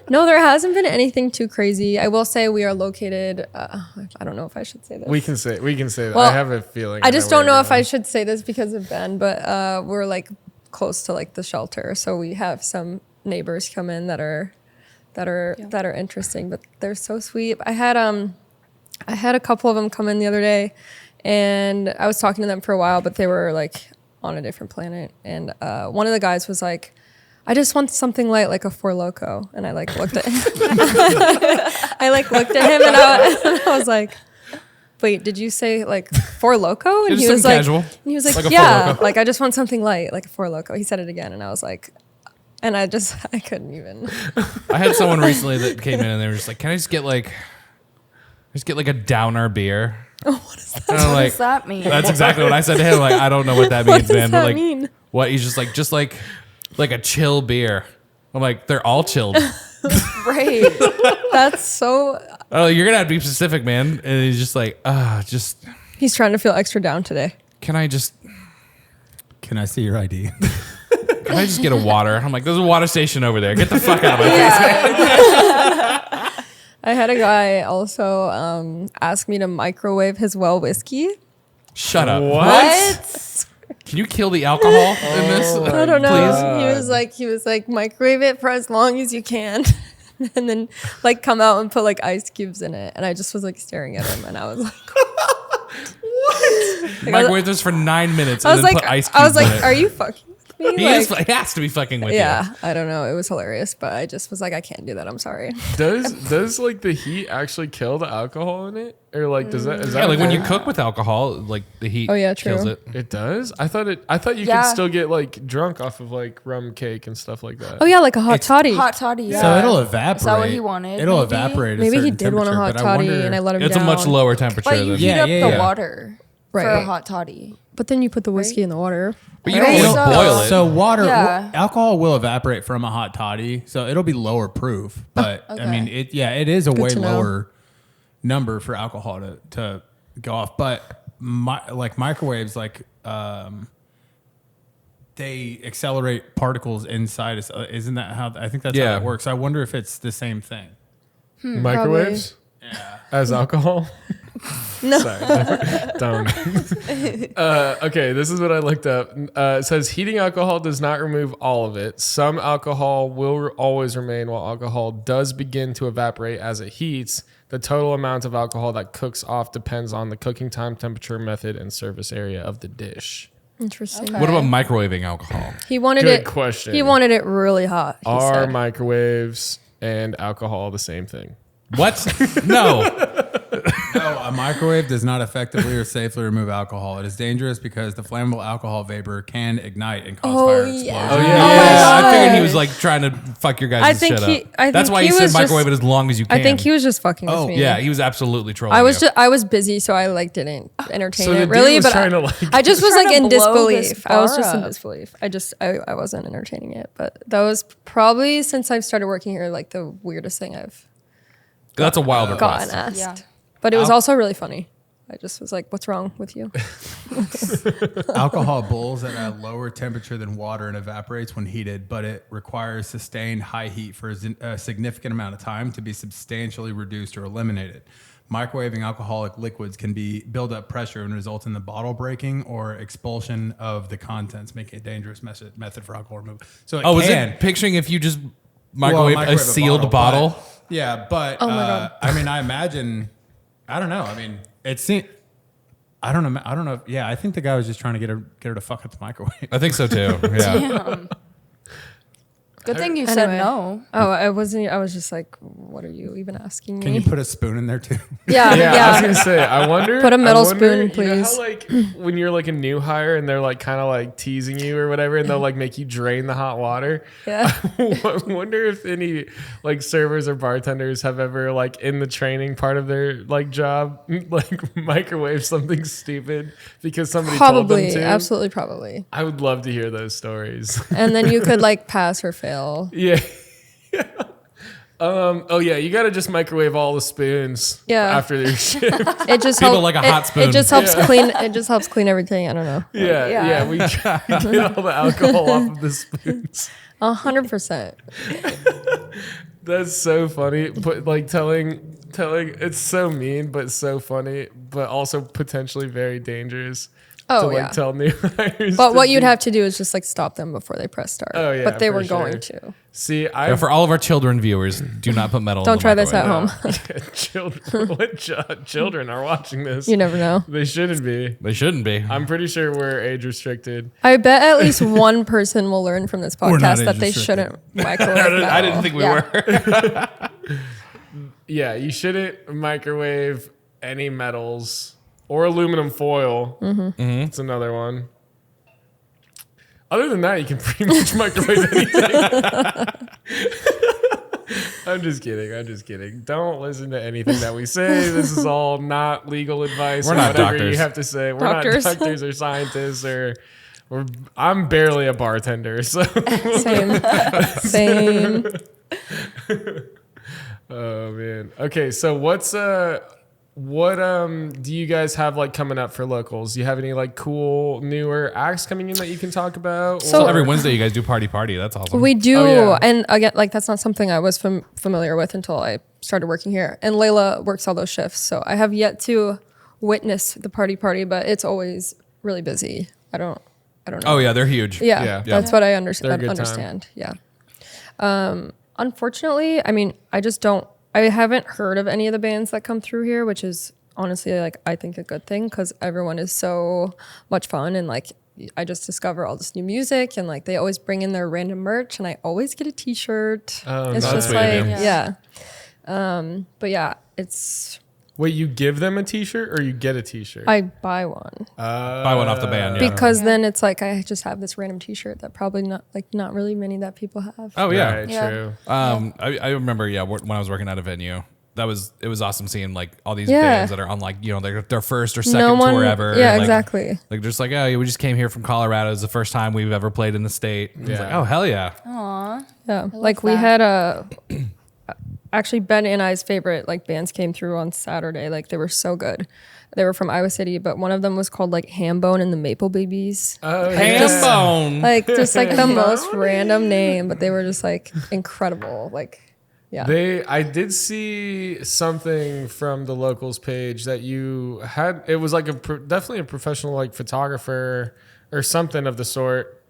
No, there hasn't been anything too crazy. I will say we are located. I don't know if I should say this. We can say that. Well, I have a feeling. I just don't where know you're if I going. should say this because of Ben, but we're like close to like the shelter, so we have some neighbors come in that are interesting, but they're so sweet. I had a couple of them come in the other day, and I was talking to them for a while, but they were like on a different planet. And one of the guys was like, "I just want something light, like a Four Loko." And I like looked at him. and I was like, "Wait, did you say like Four Loko?" And Just he was something like, casual. and he was like, Like a Four "Yeah, Loko." like I just want something light, like a Four Loko." He said it again, and I was like, and I couldn't even. I had someone recently that came in and they were just like, "Can I just get like a downer beer?" What is that? And I'm What like, does that mean? that's exactly what I said to him. Like, I don't know what that What means, does man. that But like, mean? what? He's just like a chill beer. I'm like, they're all chilled. Right. That's so. Oh, you're gonna have to be specific, man. And he's just like, He's trying to feel extra down today. can I just see your ID? get a water? I'm like, there's a water station over there. Get the fuck out of my face, man. I had a guy also ask me to microwave his well whiskey. Shut up. What? Can you kill the alcohol in this? I don't know. Please. He was like microwave it for as long as you can, and then like come out and put like ice cubes in it. And I just was like staring at him, and I was like, "What?" Microwave this for 9 minutes I and was then like, put ice cubes I was like, in it. "Are you fucking with me?" He has to be fucking with you. Yeah, I don't know. It was hilarious, but I just was like, I can't do that. I'm sorry. Does like the heat actually kill the alcohol in it, or like is that Yeah, like when you cook with alcohol, like the heat Oh, yeah, true. kills it. It does? I thought you Yeah. could still get like drunk off of like rum cake and stuff like that. Oh yeah, like a hot toddy. Hot toddy. Yeah. So it'll evaporate. Is that what he wanted? It'll maybe? evaporate. at Maybe he certain did want a hot temperature, but I toddy, wonder- and I let him It's down. a much lower temperature But you than heat Yeah, up yeah, the yeah. water for a Right. hot toddy. But then you put the whiskey in the water. But you don't Right. like So- boil it. So water, Yeah. alcohol will evaporate from a hot toddy, so it'll be lower proof. But I mean, it is a way to know. lower number for alcohol to go off. But like microwaves, like they accelerate particles inside us. Isn't that how? I think that's Yeah. how it works. I wonder if it's the same thing. Microwaves? Yeah. As alcohol? No. Sorry, don't. Okay, this is what I looked up. It says heating alcohol does not remove all of it. Some alcohol will always remain, while alcohol does begin to evaporate as it heats. The total amount of alcohol that cooks off depends on the cooking time, temperature, method, and surface area of the dish. Interesting. Okay. What about microwaving alcohol? He wanted Good it. question. He wanted it really hot. He Are said. microwaves and alcohol the same thing? What? No. No, a microwave does not effectively or safely remove alcohol. It is dangerous because the flammable alcohol vapor can ignite and cause fire explosion. Oh, yeah. Yeah, I figured he was like trying to fuck your guys' I think shit he- up. I That's think why he he said was just- microwave it as long as you can. I think he was just fucking with me. Yeah, he was absolutely trolling. I was busy, so I like didn't entertain So the it dude really. was But trying to, like- I just was Trying like to in blow this disbelief. I was bar just in up. disbelief. I wasn't entertaining it. But that was probably since I've started working here, like the weirdest thing I've That's a wild gotten request. asked. Yeah. But it was also really funny. I just was like, "What's wrong with you?" Alcohol boils at a lower temperature than water and evaporates when heated, but it requires sustained high heat for a significant amount of time to be substantially reduced or eliminated. Microwaving alcoholic liquids can build up pressure and result in the bottle breaking or expulsion of the contents, making it a dangerous method for alcohol removal. So it Was can. it picturing if you just microwave a microwave sealed bottle? but- yeah, but Oh my God. I mean, I imagine. I don't know. I mean, it seems. I don't know. I don't know. Yeah, I think the guy was just trying to get her to fuck up the microwave. I think so too. Yeah. Good thing you said Anyway. no. Oh, I wasn't. I was just like, what are you even asking me? Can you put a spoon in there too? Yeah, Yeah, yeah. I was gonna say. I wonder. Put a metal I wonder, spoon, You know how, please. like when you're like a new hire and they're like kind of like teasing you or whatever, and they'll like make you drain the hot water. Yeah. I wonder if any like servers or bartenders have ever like in the training part of their like job like microwave something stupid because somebody told them Probably, to. absolutely, probably. I would love to hear those stories. And then you could like pass or fail. Yeah. Oh yeah, you gotta just microwave all the spoons. Yeah. After their shift. It just People help- like a it- hot spoon. It just helps clean. It just helps clean everything. I don't know. Yeah. We try to get all the alcohol off of the spoons. 100%. That's so funny. But like telling it's so mean, but so funny, but also potentially very dangerous. Oh, to like yeah. tell new hires. But to what you'd be- have to do is just like stop them before they press start. Oh, yeah, But they for were going sure. to. See, Yeah, for all of our children viewers, do not put metal. in Don't the try this at microwave. home. children. What children are watching this? You never know. They shouldn't be. They shouldn't be. I'm pretty sure we're age restricted. I bet at least one person will learn from this We're not podcast that they age shouldn't microwave I didn't metal. think we Yeah. were. Yeah, you shouldn't microwave any metals or aluminum foil. It's another one. Other than that, you can pretty much microwave anything. I'm just kidding. Don't listen to anything that we say. This is all not legal advice. We're or not whatever doctors. you have to say. We're Doctors. not doctors or scientists I'm barely a bartender, so Same. oh man. Okay, so what do you guys have like coming up for locals? Do you have any like cool newer acts coming in that you can talk about? So- Or- Every Wednesday, you guys do party. That's awesome. We do. Oh, yeah. And again, like that's not something I was familiar with until I started working here. And Layla works all those shifts. So I have yet to witness the party, but it's always really busy. I don't know. Oh yeah, they're huge. Yeah, Yeah. that's what I They're a understand. good time. Understand. Yeah. Unfortunately, I mean, I haven't heard of any of the bands that come through here, which is honestly like I think a good thing because everyone is so much fun and like I just discover all this new music and like they always bring in their random merch and I always get a T-shirt. Oh, It's that's just sweet of like you. yeah. But yeah, it's Wait, you give them a T-shirt or you get a T-shirt? I buy one Buy one off the band. Yeah. because then it's like I just have this random T-shirt that probably not really many that people have. Oh yeah. Right, Yeah. true. I remember. Yeah, when I was working at a venue, it was awesome seeing like all these Yeah. bands that are on like their first or second No one, tour ever. yeah, and, like, exactly. Like just like we just came here from Colorado. It's the first time we've ever played in the state. It's like Yeah. oh hell yeah. Yeah, like we that. had actually Ben and I's favorite like bands came through on Saturday. Like they were so good. They were from Iowa City, but one of them was called like Hambone and the Maple Babies. Oh, Hambone. Like just like the most random name, but they were just like incredible. Like yeah. I did see something from the locals page that you had. It was like definitely a professional like photographer or something of the sort,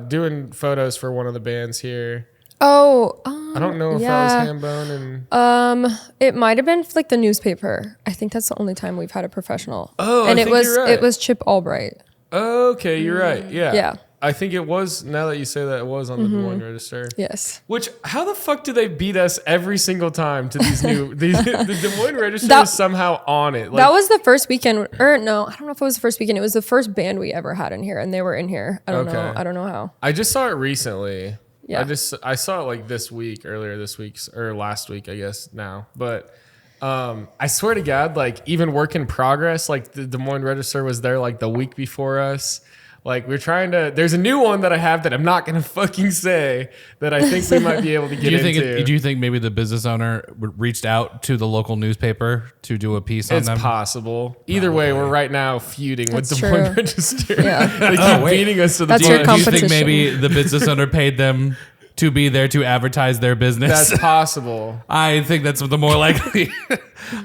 doing photos for one of the bands here. Oh, I don't know if yeah. that was Hambone and It might have been like the newspaper. I think that's the only time we've had a professional. Oh, I and it think was you're right. it was Chip Albright. okay, you're right. Yeah. Yeah. I think it was. Now that you say that, it was on the Des Moines Register. Yes. Which, how the fuck do they beat us every single time to these new? The Des Moines Register That- is somehow on it. Like, That was the first weekend, or no, I don't know if it was the first weekend. It was the first band we ever had in here, and they were in here. I don't know. Okay. I don't know how. I just saw it recently. Yeah. I saw it like earlier this week, or last week, I guess now. But I swear to God, like even Work in Progress, like the Des Moines Register was there like the week before us. Like we're trying to. There's a new one that I have that I'm not gonna fucking say that I think we might be able to get into. Do you think maybe the business owner reached out to the local newspaper to do a piece on It's them? possible. Either way, we're right now feuding with That's Des Moines true. Register. Yeah. They keep beating us to the That's punch. your Do you think competition. maybe the business owner paid them to be there to advertise their business? That's possible. I think that's the more likely.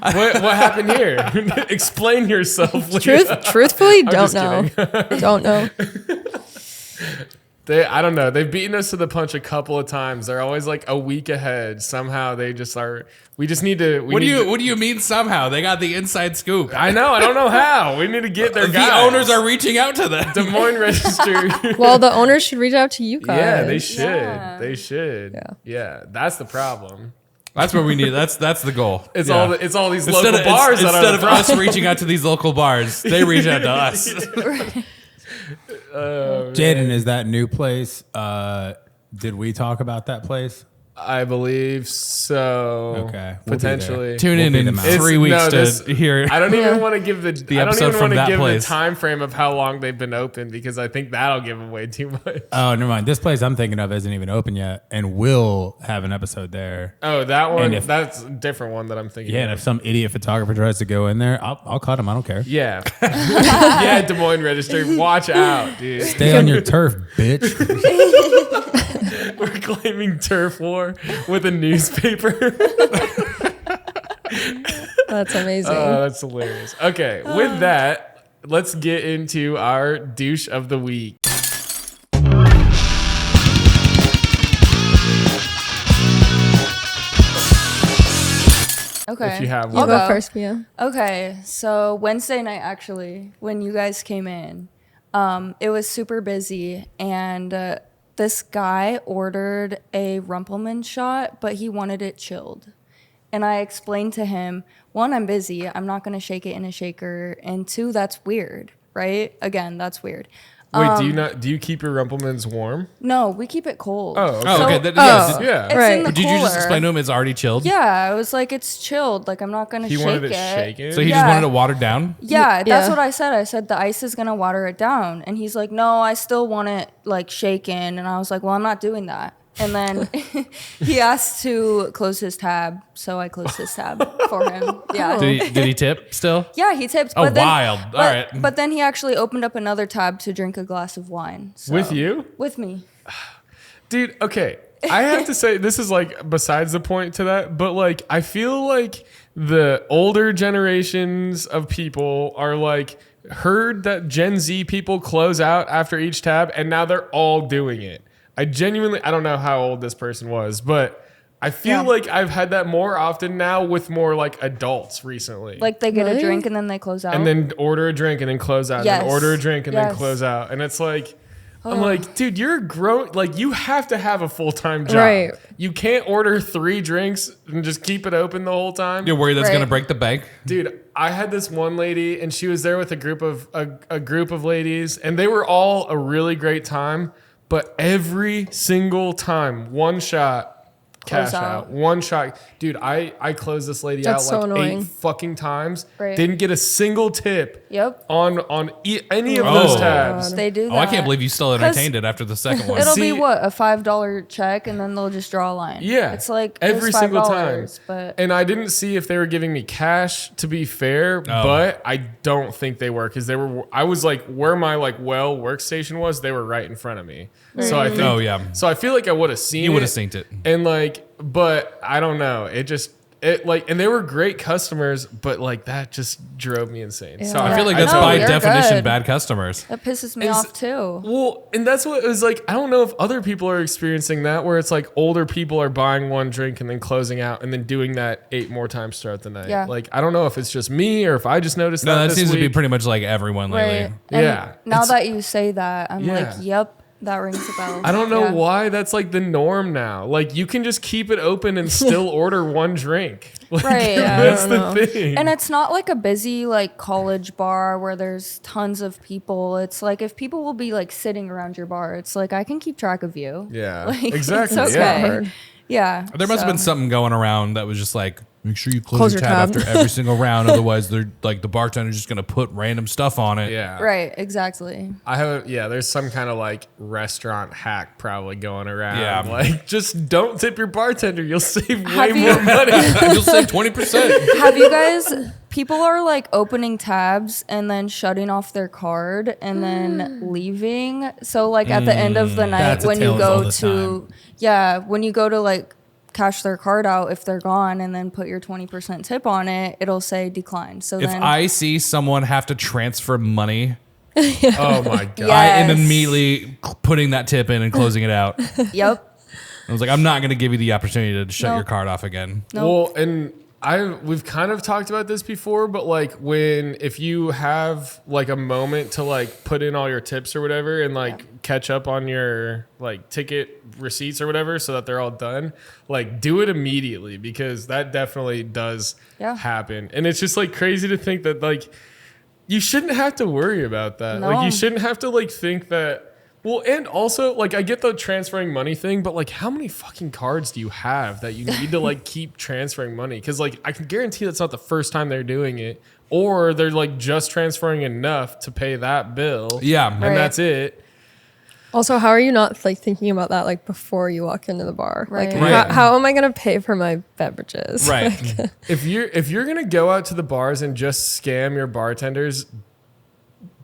What happened here? Explain yourself. Leah. Truthfully, don't just know. Don't know. I don't know. They've beaten us to the punch a couple of times. They're always like a week ahead. Somehow they just are. We just need to. What do you mean somehow? They got the inside scoop. I know. I don't know how. We need to get their The guys. owners are reaching out to them. Des Moines Register. Well, the owners should reach out to you guys. Yeah, they should. Yeah. They should. Yeah, that's the problem. That's what we need. That's the goal. It's Yeah. all these local bars that instead are of us reaching out to these local bars, they reach out to us. Jaydn, is that new place? Did we talk about that place? I believe so. Okay, we'll be there. Potentially. Tune in We'll be in the 3 It's- weeks no, to hear. I don't even want to give the episode from that the place. time frame of how long they've been open because I think that'll give away too much. Oh, never mind. This place I'm thinking of isn't even open yet, and we'll have an episode there. Oh, that one. And if- That's a different one that I'm thinking. Yeah, and of. if some idiot photographer tries to go in there, I'll cut him. I don't care. Yeah. Yeah, Des Moines Register. Watch out, dude. Stay on your turf, bitch. We're claiming turf war with a newspaper. That's amazing. That's hilarious. Okay, with that, let's get into our douche of the week. Okay. If you have you one. go go. first, Mia. Okay, so Wednesday night, actually, when you guys came in, it was super busy, and this guy ordered a Rumpelman shot, but he wanted it chilled. And I explained to him, one, I'm busy, I'm not gonna shake it in a shaker, and two, that's weird, right? Again, that's weird. Wait, do you keep your Rumpelmans warm? No, we keep it cold. Oh, okay. Oh, okay. So- Yes. Yeah. It's Right. in the Did you just cooler. explain to him it's already chilled? Yeah, I was like, it's chilled. Like, I'm not gonna He shake wanted it it. shaken. So he just Yeah. wanted it watered down? Yeah, that's Yeah. what I said. I said the ice is gonna water it down, and he's like, "No, I still want it like shaken." And I was like, "Well, I'm not doing that." And then he asked to close his tab, so I closed his tab for him. Yeah, Did he tip still? yeah, he tipped. Oh, but then, wild. All but, right. But then he actually opened up another tab to drink a glass of wine. So- With you? With me. Dude, okay. I have to say, this is like besides the point to that, but like, I feel like the older generations of people are like, heard that Gen Z people close out after each tab, and now they're all doing it. I don't know how old this person was, but I feel Yeah. like I've had that more often now with more like adults recently. Like they get Really? a drink and then they close out. and then order a drink and then close out. And Yes. then order a drink and then Yes. close out. And it's like, I'm like, dude, you're grown. Like, you have to have a full-time job. Right. You can't order 3 drinks and just keep it open the whole time. You're worried that's Right. going to break the bank? Dude, I had this one lady, and she was there with a group of ladies, and they were all a really great time. But every single time, one shot, cash Close out. out. One shot. Dude, I closed this lady That's out so like 8 annoying. fucking times. Right. Didn't get a single tip Yep. on any of Oh. those tabs. They do that. Oh, I can't believe you still entertained it after the second one. It'll See- be what, a $5 check, and then they'll just draw a line. Yeah. It's like every it's single time. $5, but And I didn't see if they were giving me cash to be fair, but I don't think they were because I was like where my workstation was, they were right in front of me. So I think Oh, yeah. So I feel like I would have seen You it. would have synced it. And but I don't know. And they were great customers, but like that just drove me insane. So I feel like I that's know, by you're definition good. bad customers. that pisses me Is- off too. Well, and that's what it was like. I don't know if other people are experiencing that, where it's like older people are buying one drink and then closing out and then doing that 8 more times throughout the night. Yeah. Like, I don't know if it's just me or if I just noticed No, that. that this seems to be week. pretty much like everyone lately. Right. And Yeah, now it's- that you say that, I'm Yeah. like, yep, that rings a bell. I don't know Yeah. why that's like the norm now. Like, you can just keep it open and still order one drink. Like, Right, yeah, that's I the don't know. thing. And it's not like a busy like college bar where there's tons of people. It's like if people will be like sitting around your bar, it's like I can keep track of you. Yeah, Like, exactly. It's yeah. okay. Yeah. There must have so- been something going around that was just like, make sure you close, Close your your tab, tab. after every single round. Otherwise, they're like the bartender's just going to put random stuff on it. Yeah. Right, exactly. There's some kind of like restaurant hack probably going around. Yeah. Like, just don't tip your bartender. You'll save way Have you- more money. You'll save 20%. Have you guys people are like opening tabs and then shutting off their card and then leaving. So like at the end of the night That's a when you tales all go the to when you go to like cash their card out if they're gone and then put your 20% tip on it, it'll say decline. So If then I see someone have to transfer money Oh my god. Yeah. I am Yes. immediately putting that tip in and closing it out. Yep. I was like, I'm not going to give you the opportunity to shut Nope. your card off again. Well, and we've kind of talked about this before, but like if you have like a moment to like put in all your tips or whatever and like catch up on your like ticket receipts or whatever so that they're all done, like do it immediately because that definitely does happen. And it's just like crazy to think that like you shouldn't have to worry about that. No. Like you shouldn't have to like think that. Well, and also, like, I get the transferring money thing, but, like, how many fucking cards do you have that you need to, like, keep transferring money? Because, like, I can guarantee that's not the first time they're doing it. Or they're, like, just transferring enough to pay that bill. Yeah. And Right. that's it. Also, how are you not like thinking about that like before you walk into the bar? Right. Like, Right. how am I gonna pay for my beverages? Right. If you're going to go out to the bars and just scam your bartenders,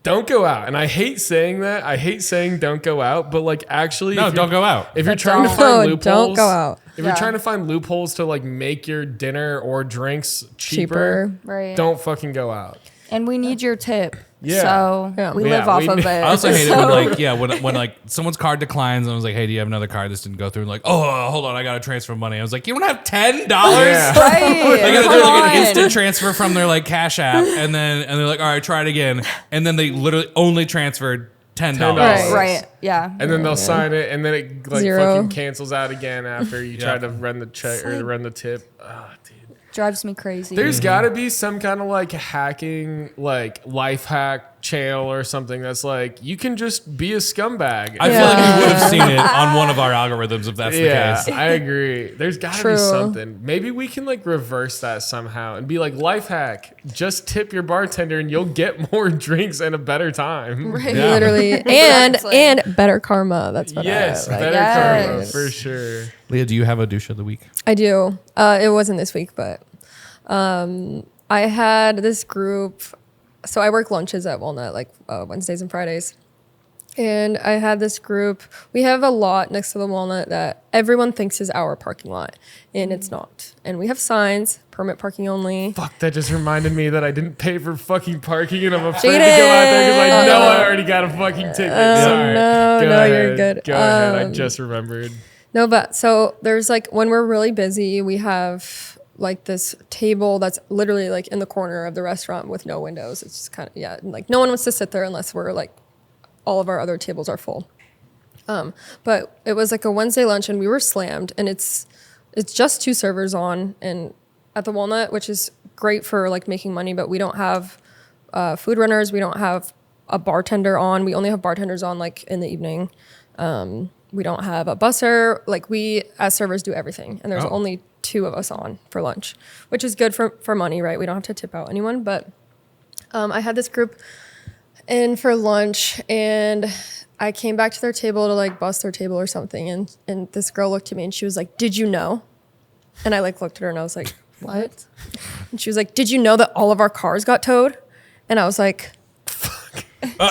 don't go out. And I hate saying that. I hate saying don't go out, but like actually No, don't go out. If you're trying to don't. find No, loopholes, don't go out. If you're Yeah. trying to find loopholes to like make your dinner or drinks cheaper, Right. don't fucking go out. And we need your tip. Yeah. So Yeah. we Yeah, live off we of need- it. I also hate it So- when like someone's card declines and I was like, hey, do you have another card? This didn't go through. And like, oh, hold on, I got to transfer money. I was like, you don't have $10? Yeah. Right. They gotta do Come like an on. instant transfer from their like Cash App, and they're like, all right, try it again, and then they literally only transferred $10. $10. Right. Yeah. And then they'll sign it, and then it like Zero. fucking cancels out again after you try to run the check or run the tip. Oh, dude. Drives me crazy. There's got to be some kind of like hacking, like life hack channel or something that's like you can just be a scumbag. I feel like we would have seen it on one of our algorithms if that's Yeah, the case. I agree. There's got to be True. something. Maybe we can like reverse that somehow and be like life hack. Just tip your bartender and you'll get more drinks and a better time. Right. Yeah. Literally, and Exactly. and better karma. That's what Yes, I like. better karma Yes. for sure. Leah, do you have a douche of the week? I do. It wasn't this week, but I had this group. So I work lunches at Walnut, like Wednesdays and Fridays. And I had this group. We have a lot next to the Walnut that everyone thinks is our parking lot, and it's not. And we have signs, permit parking only. Fuck, that just reminded me that I didn't pay for fucking parking and I'm afraid to go out there because I know I already got a fucking ticket. Sorry. no, Go no, ahead. you're good. Go ahead. I just remembered. No, but so there's like when we're really busy, we have like this table that's literally like in the corner of the restaurant with no windows. It's just kind of, like no one wants to sit there unless we're like, all of our other tables are full. But it was like a Wednesday lunch and we were slammed, and it's just 2 servers on and at the Walnut, which is great for like making money, but we don't have food runners. We don't have a bartender on. We only have bartenders on like in the evening. We don't have a busser. Like we as servers do everything, and there's only 2 of us on for lunch, which is good for money, right? We don't have to tip out anyone. But I had this group in for lunch, and I came back to their table to like bust their table or something, and this girl looked at me and she was like, "Did you know?" And I like looked at her and I was like, "What?" And she was like, "Did you know that all of our cars got towed?" And I was like,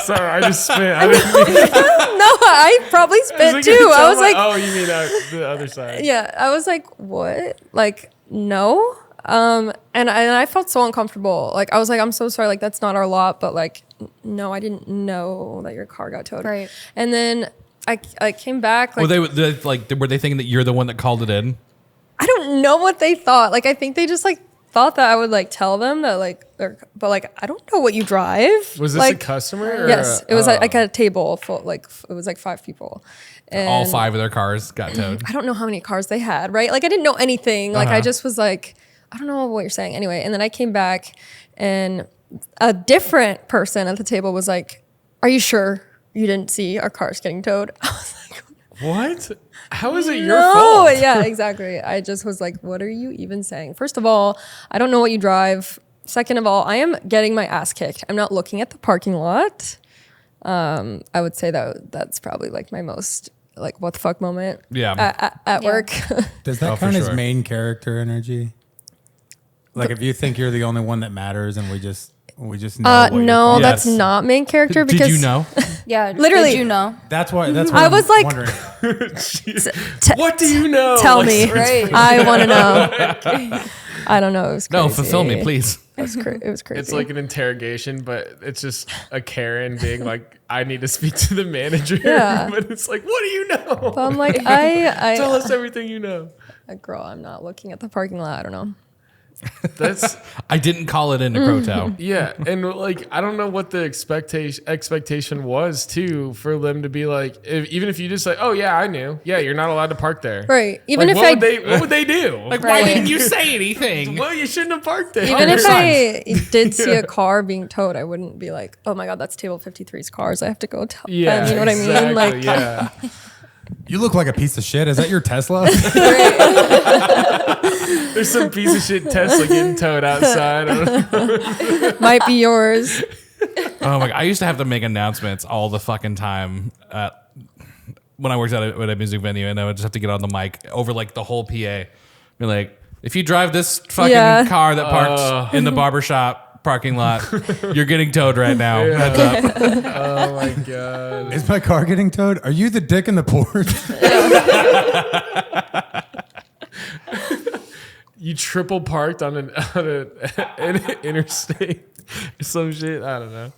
Sorry, I just spit. I didn't mean "No, I probably spit too." I was like, oh, you mean the other side? yeah, I was like, "What?" Like, no. And I felt so uncomfortable. Like I was like, "I'm so sorry. Like that's not our lot." But like, no, I didn't know that your car got towed. Right. And then I came back. Like, Were they thinking that you're the one that called it in? I don't know what they thought. Like I think they just like thought that I would like tell them that like, but like I don't know what you drive. Was this like, a customer? Or Yes, it was like at a table full. Like it was like 5 people. And All 5 of their cars got towed. I don't know how many cars they had. Right. Like I didn't know anything. Like I just was like, I don't know what you're saying. Anyway, and then I came back, and a different person at the table was like, "Are you sure you didn't see our cars getting towed?" I was like, What? How is it your no, fault? yeah, exactly. I just was like, what are you even saying? First of all, I don't know what you drive. Second of all, I am getting my ass kicked. I'm not looking at the parking lot. I would say that's probably like my most like what the fuck moment. Yeah. At work. Does that Oh, for count as sure. main character energy? Like if you think you're the only one that matters and we just know what you're No, calling. that's Yes. not main character because Did you know? Yeah. Literally. Did you know? That's why I was I'm like- wondering. What do you know? Tell Like, me. Right. I want to know. I don't know. It was crazy. No, fulfill me, please. It was crazy. It's like an interrogation, but it's just a Karen being like, I need to speak to the manager. Yeah. But it's like, what do you know? But I'm like, I Tell us everything you know. girl, I'm not looking at the parking lot. I don't know. That's I didn't call it into Crotow. yeah, and like I don't know what the expectation was too for them to be like, even if you just like, oh yeah, I knew, yeah, you're not allowed to park there, Right. Even Like, if what would they do? Like, why didn't you say anything? Well, you shouldn't have parked there. even if signs. I did see a car being towed, I wouldn't be like, oh my god, that's table 53's cars. I have to go tell Yeah, them. You know what I mean? exactly, Like, yeah. You look like a piece of shit. Is that your Tesla? There's some piece of shit Tesla getting towed outside. I don't know. might be yours. Oh my god, I used to have to make announcements all the fucking time when I worked at a music venue, and I would just have to get on the mic over like the whole PA. Be like, if you drive this fucking car that parked in the barbershop parking lot, you're getting towed right now. Heads up. Oh my god. Is my car getting towed? Are you the dick in the Porsche? You triple parked on an interstate or some shit. I don't know.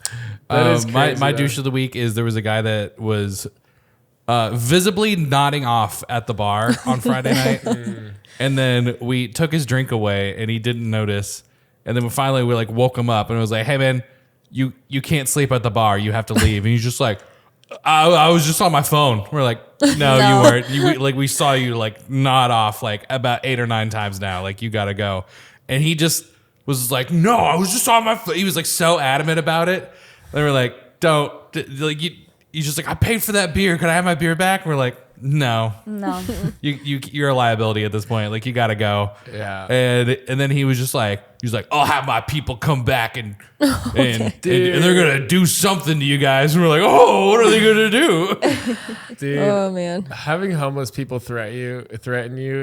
That is crazy, my though. douche of the week is there was a guy that was visibly nodding off at the bar on Friday night, and then we took his drink away, and he didn't notice. And then we like woke him up, and it was like, "Hey man, you can't sleep at the bar. You have to leave." And he's just like, "I was just on my phone." We're like, "No, you weren't. We saw you like nod off like about 8 or 9 times now. Like you gotta go." And he just was like, "No, I was just on my phone." He was like so adamant about it. They were like, "Don't like you." He's just like, "I paid for that beer. Could I have my beer back?" And we're like, No, you're a liability at this point. Like you gotta go. Yeah. And then he was like, I'll have my people come back and they're gonna do something to you guys. And we're like, oh, what are they gonna do? Dude, Oh man. having homeless people threaten you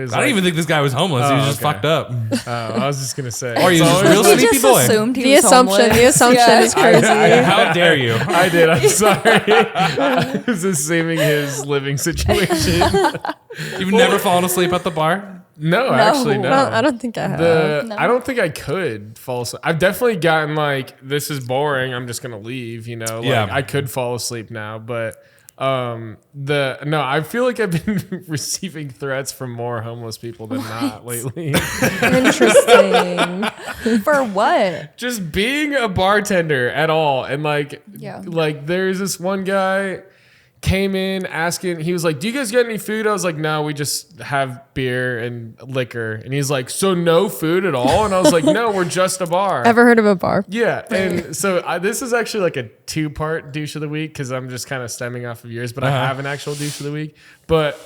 is. I don't even think this guy was homeless. He was just okay. fucked up. I was just gonna say. Or he was just It's real always- He sleepy just boy. assumed he The was assumption homeless. is crazy. How dare you? I did. I'm sorry. I was assuming his living situation. You've never fallen asleep at the bar? No, actually, no. I don't think I have. I don't think I could fall asleep. I've definitely gotten like, this is boring, I'm just gonna leave, you know? Like, Yeah. I could fall asleep now, but I feel like I've been receiving threats from more homeless people than not lately. Interesting. For what? Just being a bartender at all. And like there's this one guy came in asking, he was like, do you guys get any food? I was like, no, we just have beer and liquor. And he's like, so no food at all? And I was like, no, we're just a bar. Ever heard of a bar? Yeah. And so this is actually like a 2-part douche of the week because I'm just kind of stemming off of yours, but I have an actual douche of the week. But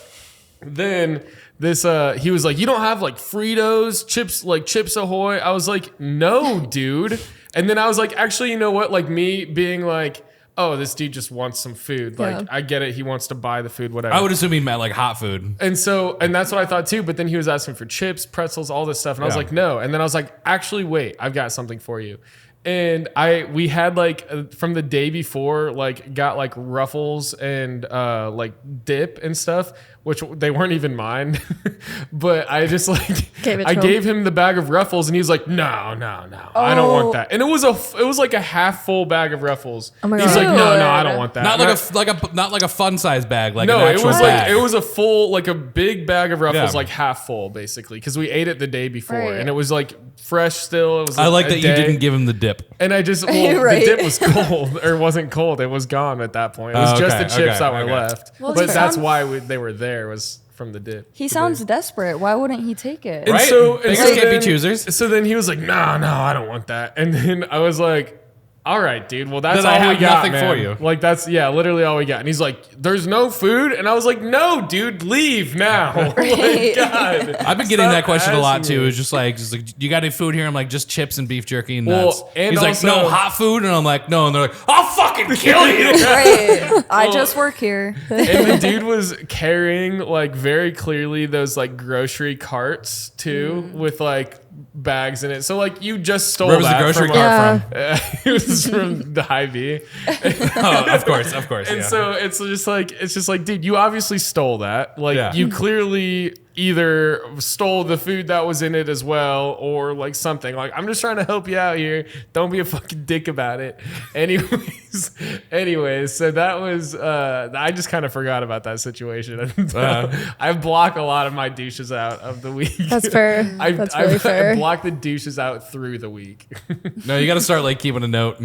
then this, he was like, you don't have like Fritos, chips, like Chips Ahoy? I was like, no, dude. And then I was like, actually, you know what? Like me being like, oh, this dude just wants some food. Like, Yeah. I get it. He wants to buy the food, whatever. I would assume he meant like hot food. And that's what I thought too. But then he was asking for chips, pretzels, all this stuff. And I was Yeah. like, no. And then I was like, actually, wait, I've got something for you. And we had like from the day before, like got like Ruffles and like dip and stuff, which they weren't even mine. But I just like, I gave him the bag of Ruffles and he was like, no, I don't want that. And it was like a half full bag of Ruffles. Oh my He's God. like, no, I don't want that. Not like a fun size bag. Like No, an it actual was bag. like it was a full, like a big bag of Ruffles, Yeah. like half full, basically, because we ate it the day before, Right. and it was like fresh still. It was. I like a that you day. didn't give him the dip. And I just Right. the dip was cold or wasn't cold. It was gone at that point. It was just the chips that were left. Well, but it that's sounds- why they were there, was from the dip. He sounds desperate. Why wouldn't he take it? And Right? so, Beggars can't be then- choosers. So then he was like, no, I don't want that. And then I was like, all right, dude. Well, that's Then I all we have got, nothing man. for you. Like that's literally all we got. And he's like, "There's no food," and I was like, "No, dude, leave now." Like, God, I've been getting stop that question a lot asking too. me. It's just like, you got any food here? I'm like, just chips and beef jerky and Well, nuts. and He's like, also- no hot food, and I'm like, no. And they're like, I'll fucking kill you. Right. I just work here. And the dude was carrying like very clearly those like grocery carts too, with like bags in it. So like you just stole Where was the that grocery from cart Yeah. from? It was from the Hy-Vee. Oh, of course. And Yeah. so it's just like, dude, you obviously stole that. Like Yeah. you clearly either stole the food that was in it as well or like something. Like, I'm just trying to help you out here. Don't be a fucking dick about it. Anyways, so that was I just kind of forgot about that situation. I block a lot of my douches out of the week. That's fair. That's really fair. I block the douches out through the week. No, you got to start like keeping a note.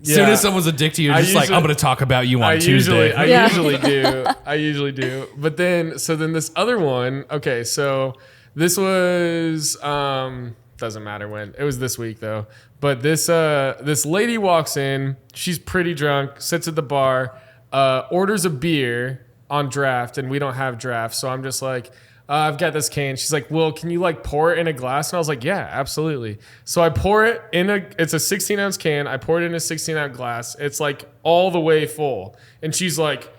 As soon as someone's a dick to you, you're just like, I'm going to talk about you on Tuesday. I usually do. But then this other one, okay, so this was, doesn't matter when. It was this week though. But this lady walks in, she's pretty drunk, sits at the bar, orders a beer on draft, and we don't have draft. So I'm just like, I've got this can. She's like, well, can you like pour it in a glass? And I was like, yeah, absolutely. So I pour it it's a 16-ounce can. I pour it in a 16-ounce glass. It's like all the way full. And she's like,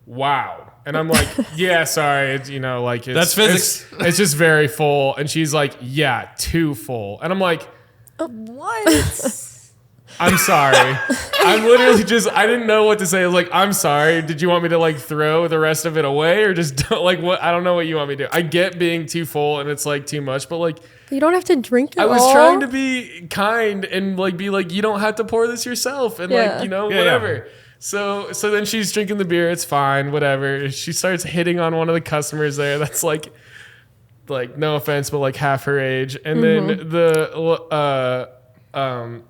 wow. And I'm like, yeah, sorry. It's, that's physics. It's just very full. And she's like, yeah, too full. And I'm like, what? I'm sorry. I'm literally I didn't know what to say. I was like, I'm sorry. Did you want me to like throw the rest of it away or just don't, like what? I don't know what you want me to do. I get being too full and it's like too much, but like, you don't have to drink it I was all. trying to be kind and like be like, you don't have to pour this yourself and whatever. Yeah. So then she's drinking the beer. It's fine, whatever. She starts hitting on one of the customers there. That's like no offense, but like half her age. And then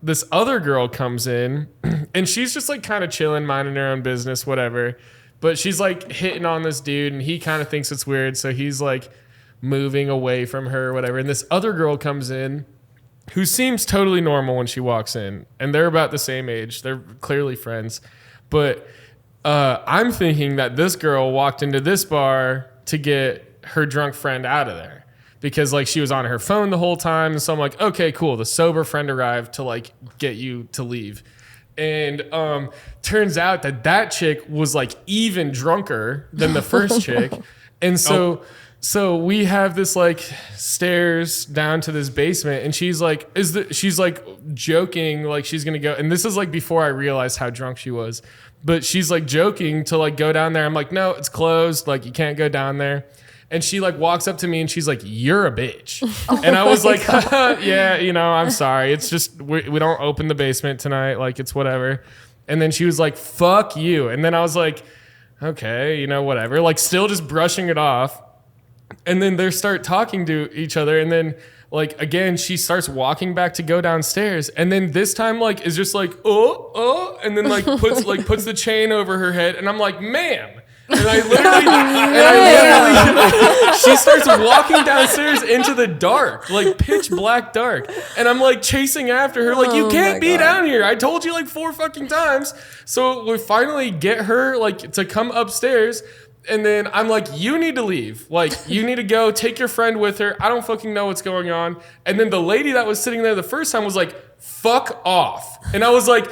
this other girl comes in and she's just like kind of chilling, minding her own business, whatever. But she's like hitting on this dude and he kind of thinks it's weird. So he's like moving away from her or whatever. And this other girl comes in who seems totally normal when she walks in and they're about the same age. They're clearly friends. But I'm thinking that this girl walked into this bar to get her drunk friend out of there. Because like she was on her phone the whole time. And so I'm like, okay, cool. The sober friend arrived to like get you to leave. And turns out that chick was like even drunker than the first chick. And so we have this like stairs down to this basement and she's like joking like she's going to go. And this is like before I realized how drunk she was. But she's like joking to like go down there. I'm like, no, it's closed. Like you can't go down there. And she like walks up to me and she's like, you're a bitch. And I was like, yeah, I'm sorry. It's just, we don't open the basement tonight. Like it's whatever. And then she was like, fuck you. And then I was like, okay, whatever. Like still just brushing it off. And then they start talking to each other. And then like, again, she starts walking back to go downstairs. And then this time like, is just like, oh. And then like puts the chain over her head. And I'm like, ma'am. And I literally, she starts walking downstairs into the dark, like pitch black dark. And I'm like chasing after her, like, you can't be down here. I told you like 4 fucking times. So we finally get her like to come upstairs. And then I'm like, you need to leave. Like, you need to go take your friend with her. I don't fucking know what's going on. And then the lady that was sitting there the first time was like, fuck off. And I was like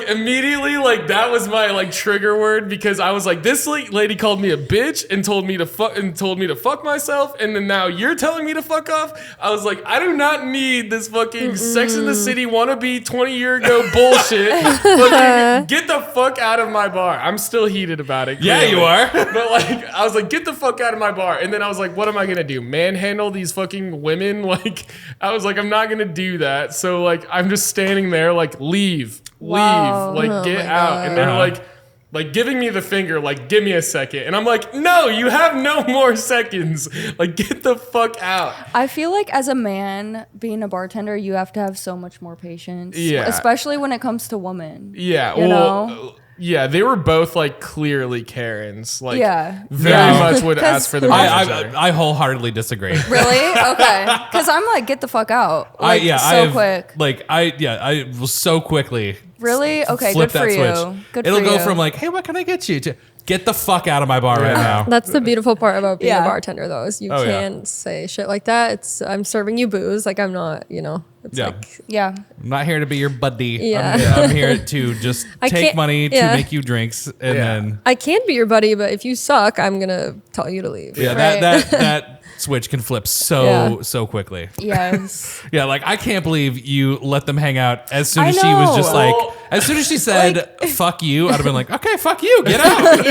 immediately like that was my like trigger word because I was like, this lady called me a bitch and told me to fuck myself, and then now you're telling me to fuck off. I was like, I do not need this fucking Sex in the City wannabe 20-year ago bullshit. Fucking get the fuck out of my bar. I'm still heated about it. Clearly. Yeah, you are. But like I was like, get the fuck out of my bar. And then I was like, what am I gonna do? Manhandle these fucking women? Like I was like, I'm not gonna do that. So like I'm just standing there like leave, like get out. And they're like giving me the finger, like give me a second. And I'm like, no, you have no more seconds. Like get the fuck out. I feel like as a man being a bartender, you have to have so much more patience. Yeah. Especially when it comes to women. Yeah. You know? Yeah, they were both like clearly Karens. Like very much would ask for the I wholeheartedly disagree. Really? Okay. Because I'm like, get the fuck out. Like, quick. Like I will so quickly. Really? Okay, flip good for that you. Switch. Good It'll for go you. from like, hey, what can I get you? To get the fuck out of my bar right now. That's the beautiful part about being a bartender, though, is you Oh, yeah. can't say shit like that. It's I'm serving you booze, like I'm not, It's Yeah. like Yeah. I'm not here to be your buddy. Yeah. I'm here to just take can't- money to yeah. make you drinks, and then I can be your buddy, but if you suck, I'm gonna tell you to leave. yeah, Right. that switch can flip so quickly. Yes. Yeah, like I can't believe you let them hang out as soon I as she was know. just like, As soon as she said "fuck you," I'd have been like, "Okay, fuck you, get out."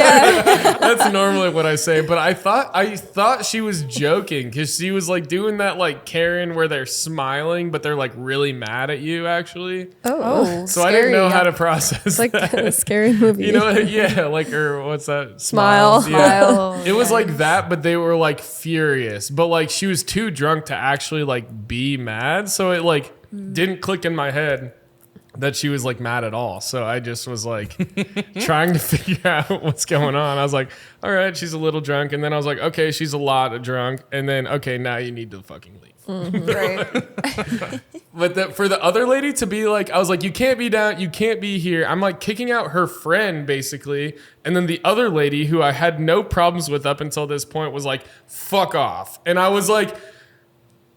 That's normally what I say, but I thought she was joking because she was like doing that like Karen where they're smiling but they're like really mad at you actually. Oh, So I didn't know how to process it's like that. a scary movie. You know, yeah, like or what's that? Smile. Smiles, yeah. Smile. It was like that, but they were like furious. But like she was too drunk to actually like be mad, so it like didn't click in my head that she was like mad at all. So I just was like trying to figure out what's going on. I was like, all right, she's a little drunk. And then I was like, okay, she's a lot drunk. And then, okay, now you need to fucking leave. Right. But for the other lady to be like, I was like, you can't be down. You can't be here. I'm like kicking out her friend basically. And then the other lady who I had no problems with up until this point was like, fuck off. And I was like,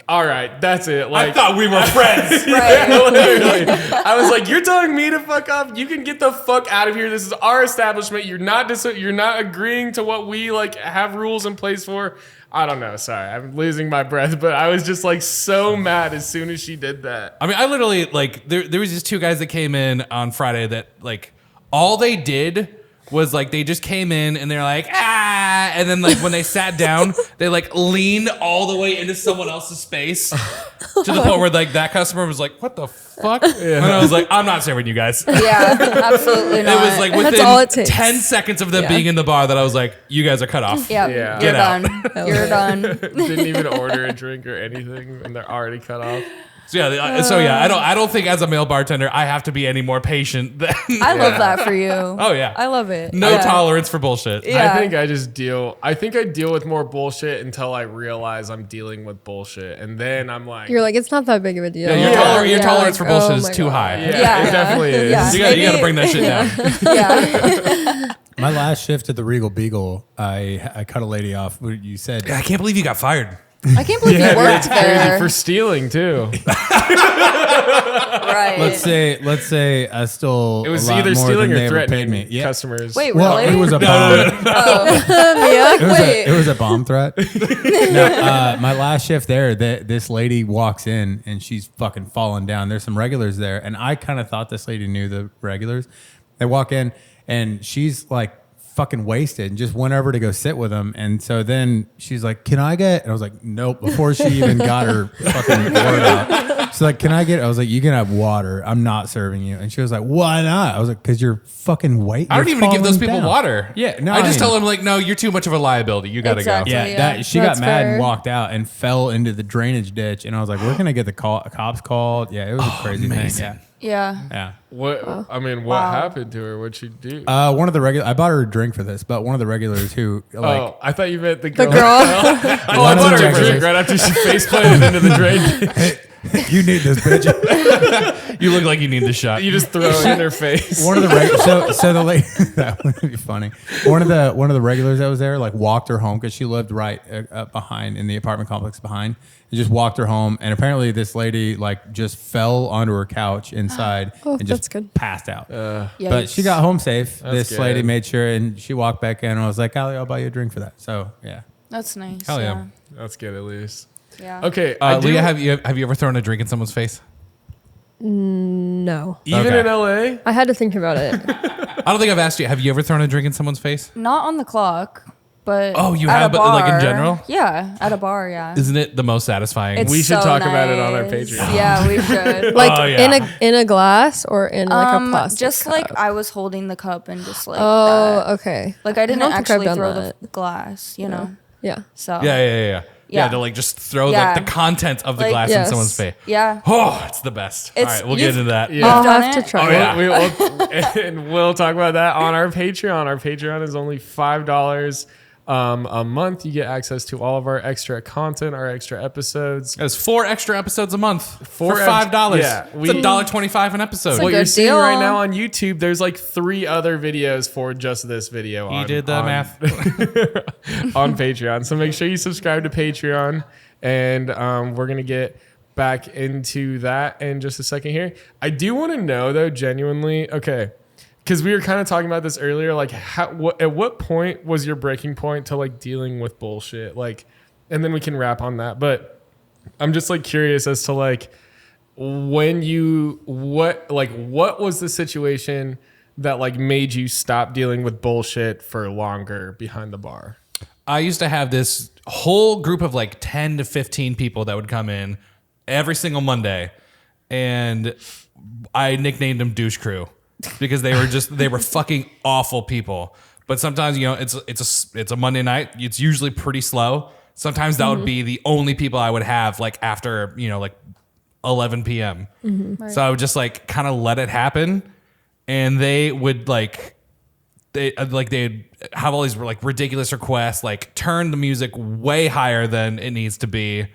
all right, that's it. Like, I thought we were friends. Literally. I was like, you're telling me to fuck off? You can get the fuck out of here. This is our establishment. You're not agreeing to what we like have rules in place for. I don't know. Sorry, I'm losing my breath, but I was just like so mad as soon as she did that. I mean, I literally like there was just two guys that came in on Friday that like all they did was like they just came in and they're like and then like when they sat down they like leaned all the way into someone else's space to the point where like that customer was like, what the fuck? And I was like, I'm not serving you guys. Yeah, absolutely not. It was like That's all it within takes. 10 seconds of them being in the bar that I was like, you guys are cut off. Yep, Yeah. you're Get out. done. You're done. Didn't even order a drink or anything, and they're already cut off. So yeah, I don't think as a male bartender I have to be any more patient than I love that for you. Oh yeah. I love it. No Yeah. tolerance for bullshit. Yeah. I think I deal with more bullshit until I realize I'm dealing with bullshit, and then I'm like, You're like, it's not that big of a deal. Yeah, your tolerance for bullshit oh is my too God. high. yeah, it definitely is. Yeah. You got to bring that shit down. Yeah. My last shift at the Regal Beagle, I cut a lady off. You said I can't believe you got fired. I can't believe you worked there. For stealing too. Right. let's say I stole It was a lot either more stealing than or they ever paid threatening me. Yeah. customers. Wait, Well, really? it was a bomb. Wait. It was a bomb threat. No, my last shift there, this lady walks in and she's fucking falling down. There's some regulars there, and I kind of thought this lady knew the regulars. They walk in and she's like fucking wasted and just went over to go sit with them. And so then she's like, "Can I get?" And I was like, "Nope." Before she even got her fucking word out, she's like, "Can I get?" I was like, "You can have water. I'm not serving you." And she was like, "Why not?" I was like, "Because you're fucking white." I don't even give those people down. water. Yeah, no, I just mean- tell them like, no, you're too much of a liability. You got to Exactly. go. Yeah, Yeah, she that's got mad fair. and walked out and fell into the drainage ditch. And I was like, "We're gonna get the cops called." Yeah, it was a crazy amazing. thing. Yeah. Yeah, What I mean, what happened to her? What'd she do? yeah. One of the regular, I bought her a drink for this, but one of the regulars who like, oh, I thought you meant the The girl. girl. I One of bought the her a drink regulars. right after she face planted into the drain. "You need this, bitch." You look like you need the shot. You just throw it in her face. One of the so the lady that would be funny. One of the regulars that was there like walked her home because she lived right up behind in the apartment complex behind. He just walked her home, and apparently this lady like just fell onto her couch inside Oh, and just that's good. passed out. But Yikes. she got home safe. This good. lady made sure, and she walked back in and was like, "Allie, I'll buy you a drink for that." So yeah. That's nice. Hell yeah. That's good at least. Yeah. Okay, I do, Leah, have you ever thrown a drink in someone's face? No. even Okay. in LA. I had to think about it. I don't think I've asked you. Have you ever thrown a drink in someone's face? Not on the clock, but Oh, you at have, a but, like, in bar. general? Yeah, at a bar. Yeah. Isn't it the most satisfying? It's We should so talk about it on our nice. Patreon. Yeah, we should. Like Oh, yeah. in a glass or in like a plastic just cup? like I was holding the cup and just like Oh, that. okay. Like I didn't don't think I've actually done throw that. the glass, you know. Yeah. So Yeah. Yeah. To like just throw Yeah. like the content of the Like, glass in yes. someone's face. Yeah. Oh, it's the best. All It's- right, we'll get you've- into that. Yeah. I'll done have it? to try Oh, it. yeah. And we'll talk about that on our Patreon. Our Patreon is only $5 a month. You get access to all of our extra content, our extra episodes. There's 4 extra episodes a month Four for ex- $5. yeah, It's we- $1.25 an episode. a What good you're seeing deal. right now on YouTube, there's like 3 other videos for just this video. He on, did the on- math. on Patreon. So make sure you subscribe to Patreon, and we're gonna get back into that in just a second here. I do want to know though, genuinely, okay, because we were kind of talking about this earlier, like at what point was your breaking point to like dealing with bullshit, like, and then we can wrap on that. But I'm just like curious as to like, what was the situation that like made you stop dealing with bullshit for longer behind the bar? I used to have this whole group of like 10 to 15 people that would come in every single Monday, and I nicknamed them douche crew because they were fucking awful people. But sometimes, you know, it's a Monday night. It's usually pretty slow. Sometimes that would be the only people I would have like after, you know, like 11 p.m. Right. So I would just like kind of let it happen, and they would like they'd have all these like ridiculous requests, like turn the music way higher than it needs to be.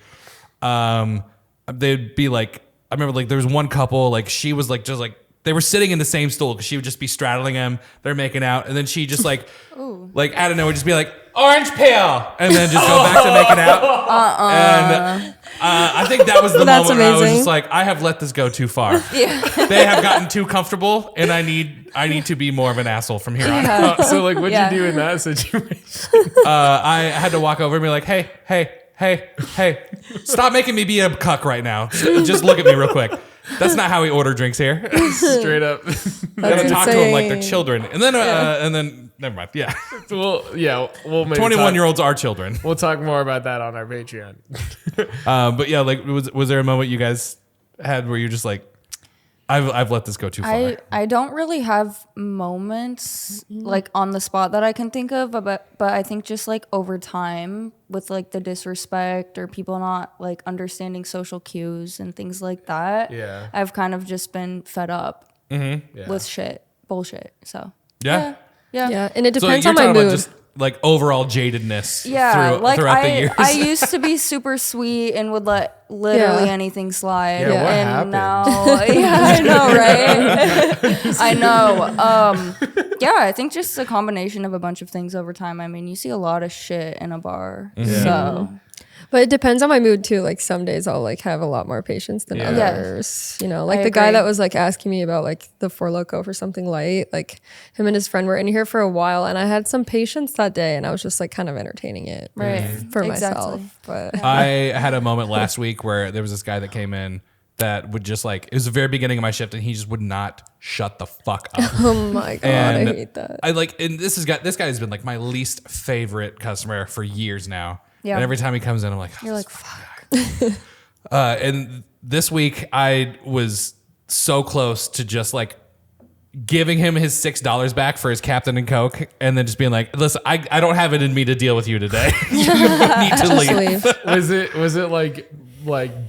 They'd be like, I remember like there was one couple, like she was like just like they were sitting in the same stool because she would just be straddling him. They're making out, and then she just like like out of nowhere just be like orange peel, and then just go back to making out. And I think that was the That's moment where I was amazing. just like, I have let this go too far. They have gotten too comfortable, and I need to be more of an asshole from here on out. So like, what'd Yeah. you do in that situation? I had to walk over and be like, hey, stop making me be a cuck right now. Just look at me real quick. That's not how we order drinks here. Straight up. Gotta talk to them like they're insane. children. And then never mind. Yeah. Well, yeah, we'll maybe 21-year-olds are children. We'll talk more about that on our Patreon. But yeah, like was there a moment you guys had where you're just like, I've let this go too far? I don't really have moments like on the spot that I can think of, but I think just like over time with like the disrespect or people not like understanding social cues and things like that. Yeah. I've kind of just been fed up Yeah. with bullshit. So Yeah. Yeah, and it So depends you're on my talking about mood. just like overall jadedness like throughout the years. I used to be super sweet and would let literally Yeah. anything slide. Yeah, what and happened? now I know, right? I know. Yeah, I think just a combination of a bunch of things over time. I mean, you see a lot of shit in a bar. So But it depends on my mood too. Like some days I'll like have a lot more patience than Yeah. others. You know, like I the guy agree. that was like asking me about like the Four Loko for something light. Like him and his friend were in here for a while, and I had some patience that day, and I was just like kind of entertaining it right. for Exactly. myself. But I had a moment last week where there was this guy that came in that would just like, it was the very beginning of my shift, and he just would not shut the fuck up. oh my god, And I hate that. I like, and this guy has been like my least favorite customer for years now. Yeah. And every time he comes in, I'm like, oh, You're this like, fuck. and this week I was so close to just like giving him his $6 back for his Captain and Coke, and then just being like, listen, I don't have it in me to deal with you today. You need to Just leave. leave. Was it like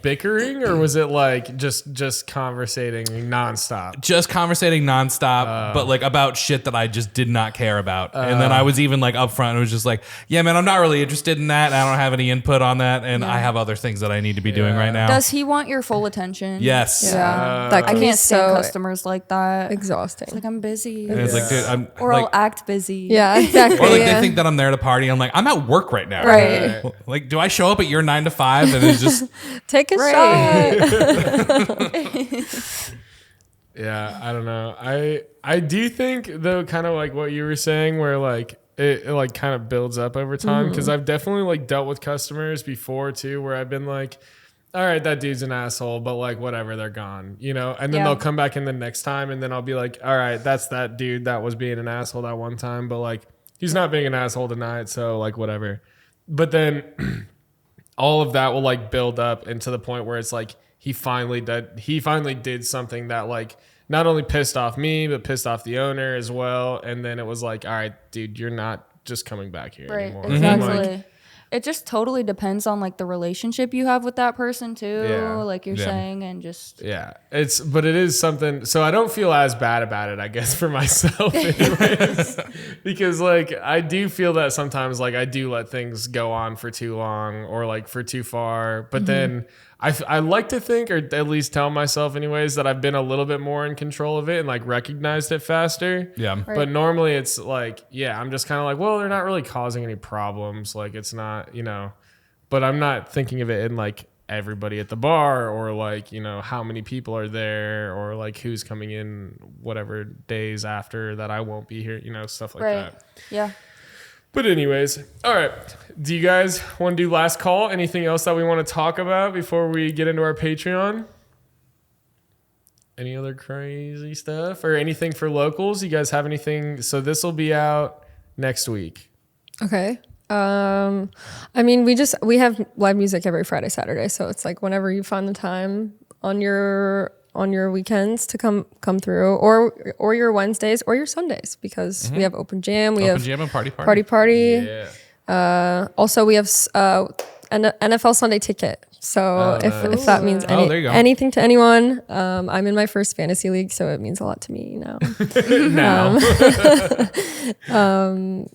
bickering, or was it like just conversating nonstop? Just conversating nonstop, but like about shit that I just did not care about. And then I was even like upfront and was just like, yeah, man, I'm not really interested in that. I don't have any input on that. And I have other things that I need to be doing right now. Does he want your full attention? Yes. Yeah. That I can be can't stand so customers like that. exhausting. Like I'm busy. And it's like, dude, I'm Or like, I'll act busy. Yeah, exactly. or like yeah. they think that I'm there to party. I'm like, I'm at work right now. Right. Like, do I show up at your 9 to 5? And it's just, Take a Right. shot. Yeah, I don't know. I do think though, kind of like what you were saying, where like it like kind of builds up over time, because I've definitely like dealt with customers before too, where I've been like, all right, that dude's an asshole, but like whatever, they're gone, you know. And then Yeah. they'll come back in the next time, and then I'll be like, all right, that's that dude that was being an asshole that one time, but like he's not being an asshole tonight, so like whatever. But then all of that will like build up into the point where it's like he finally did something that like not only pissed off me but pissed off the owner as well, and then it was like, all right, dude, you're not just coming back here Right. anymore. Exactly. Like, It just totally depends on like the relationship you have with that person too, Yeah. like you're Yeah. saying, and just yeah, but it is something, so I don't feel as bad about it, I guess, for myself anyways. Because like I do feel that sometimes like I do let things go on for too long or like for too far, but then I like to think, or at least tell myself anyways, that I've been a little bit more in control of it and like recognized it faster. yeah. But normally it's like, yeah, I'm just kind of like, well, they're not really causing any problems. Like it's not, you know, but I'm not thinking of it in like everybody at the bar or like, you know, how many people are there or like who's coming in whatever days after that I won't be here, you know, stuff like right. that. Yeah. But anyways, all right. Do you guys want to do last call? Anything else that we want to talk about before we get into our Patreon? any other crazy stuff or anything for locals? You guys have anything? So this will be out next week. Okay. I mean, we have live music every Friday, Saturday. So it's like whenever you find the time on your weekends to come through, or your Wednesdays or your Sundays, because we have open jam. We have jam and party. Party. Yeah. Also, we have an NFL Sunday ticket. So if that means there you go. anything to anyone, I'm in my first fantasy league, so it means a lot to me now.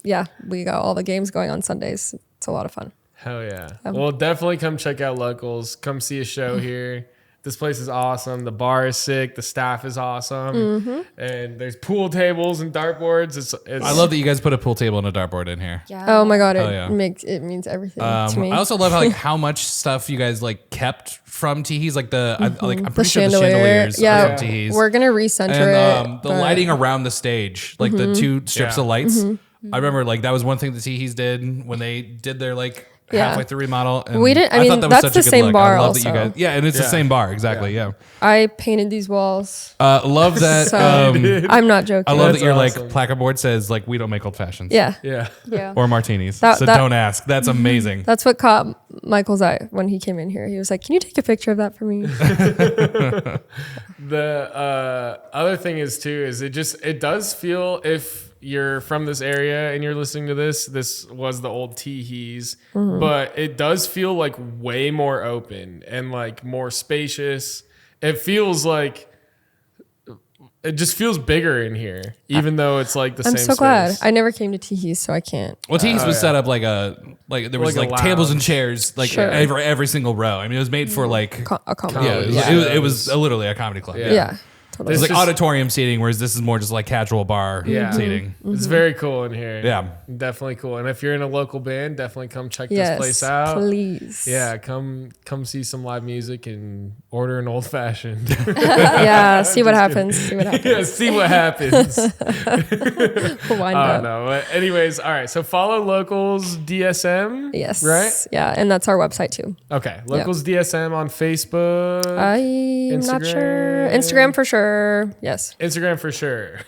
Yeah, we got all the games going on Sundays. It's a lot of fun. Hell yeah. Well, definitely come check out Locals. Come see a show here. This place is awesome. The bar is sick. The staff is awesome. And there's pool tables and dartboards. It's I love that you guys put a pool table and a dartboard in here. Yeah. Oh my god, yeah. it means everything to me. I also love how much stuff you guys like kept from Teehees, like I'm pretty The sure the chandelier. chandeliers are Yeah, from Teehees. we're gonna recenter And it. the but- lighting around the stage, like the two strips of lights. I remember like that was one thing the Teehees did when they did their like halfway through remodel. And We didn't- I mean, thought that was that's such a the good same look. bar I love that you also. guys, yeah, and it's the same bar exactly. Yeah, I painted these walls. love that. So- I I'm not joking. love That's that your awesome. like placard board says like we don't make old fashions. Yeah. yeah. Yeah. Or martinis. That- so that- don't ask. That's amazing. That's what caught Michael's eye when he came in here. He was like, "Can you take a picture of that for me?" The other thing is too is it does feel, if you're from this area and you're listening to this was the old Teehees, but it does feel like way more open and like more spacious. It feels like it just feels bigger in here, even though it's like the I'm same so glad. space. I never came to Teehees, so I can't. Well, Teehees was yeah. set up like there was Like a like tables and lounge. chairs like Sure. every single row. I mean, it was made for like A comedy. yeah, Yeah. it was literally a comedy club. Yeah. Yeah. Totally. It was It's like just- auditorium seating, whereas this is more just like casual bar seating. It's very cool in here. Yeah. Definitely cool. And if you're in a local band, definitely come check Yes, this place out. please. Yeah, come see some live music and order an old fashioned. Yeah. See what happens. See what happens. Yeah, see what happens. We'll wind Oh up. no. But anyways, all right. So follow Locals DSM. Yes. Right? Yeah, and that's our website too. Okay. Locals DSM on Facebook. I'm not sure. Instagram for sure. Yes. Instagram for sure.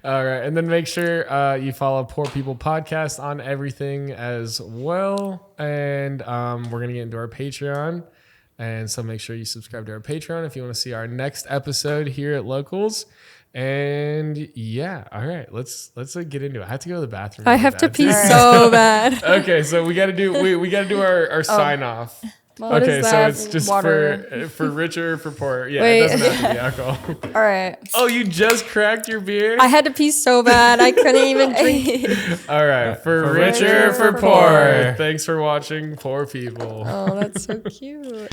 All right. And then make sure you follow Poor People Podcast on everything as well. And we're going to get into our Patreon. And so make sure you subscribe to our Patreon if you want to see our next episode here at Locals. And yeah, all right, let's get into it. I have to go to the bathroom. I really have to bad, pee too. so bad. Okay, so we got to do our sign off. What Okay, is so that? it's just Water. for richer, for poor. Yeah, Wait. it doesn't have to be alcohol. All right. Oh, you just cracked your beer? I had to pee so bad. I couldn't even drink. All right, for richer, richer, for for poor. poor. Thanks for watching Poor People. Oh, that's so cute.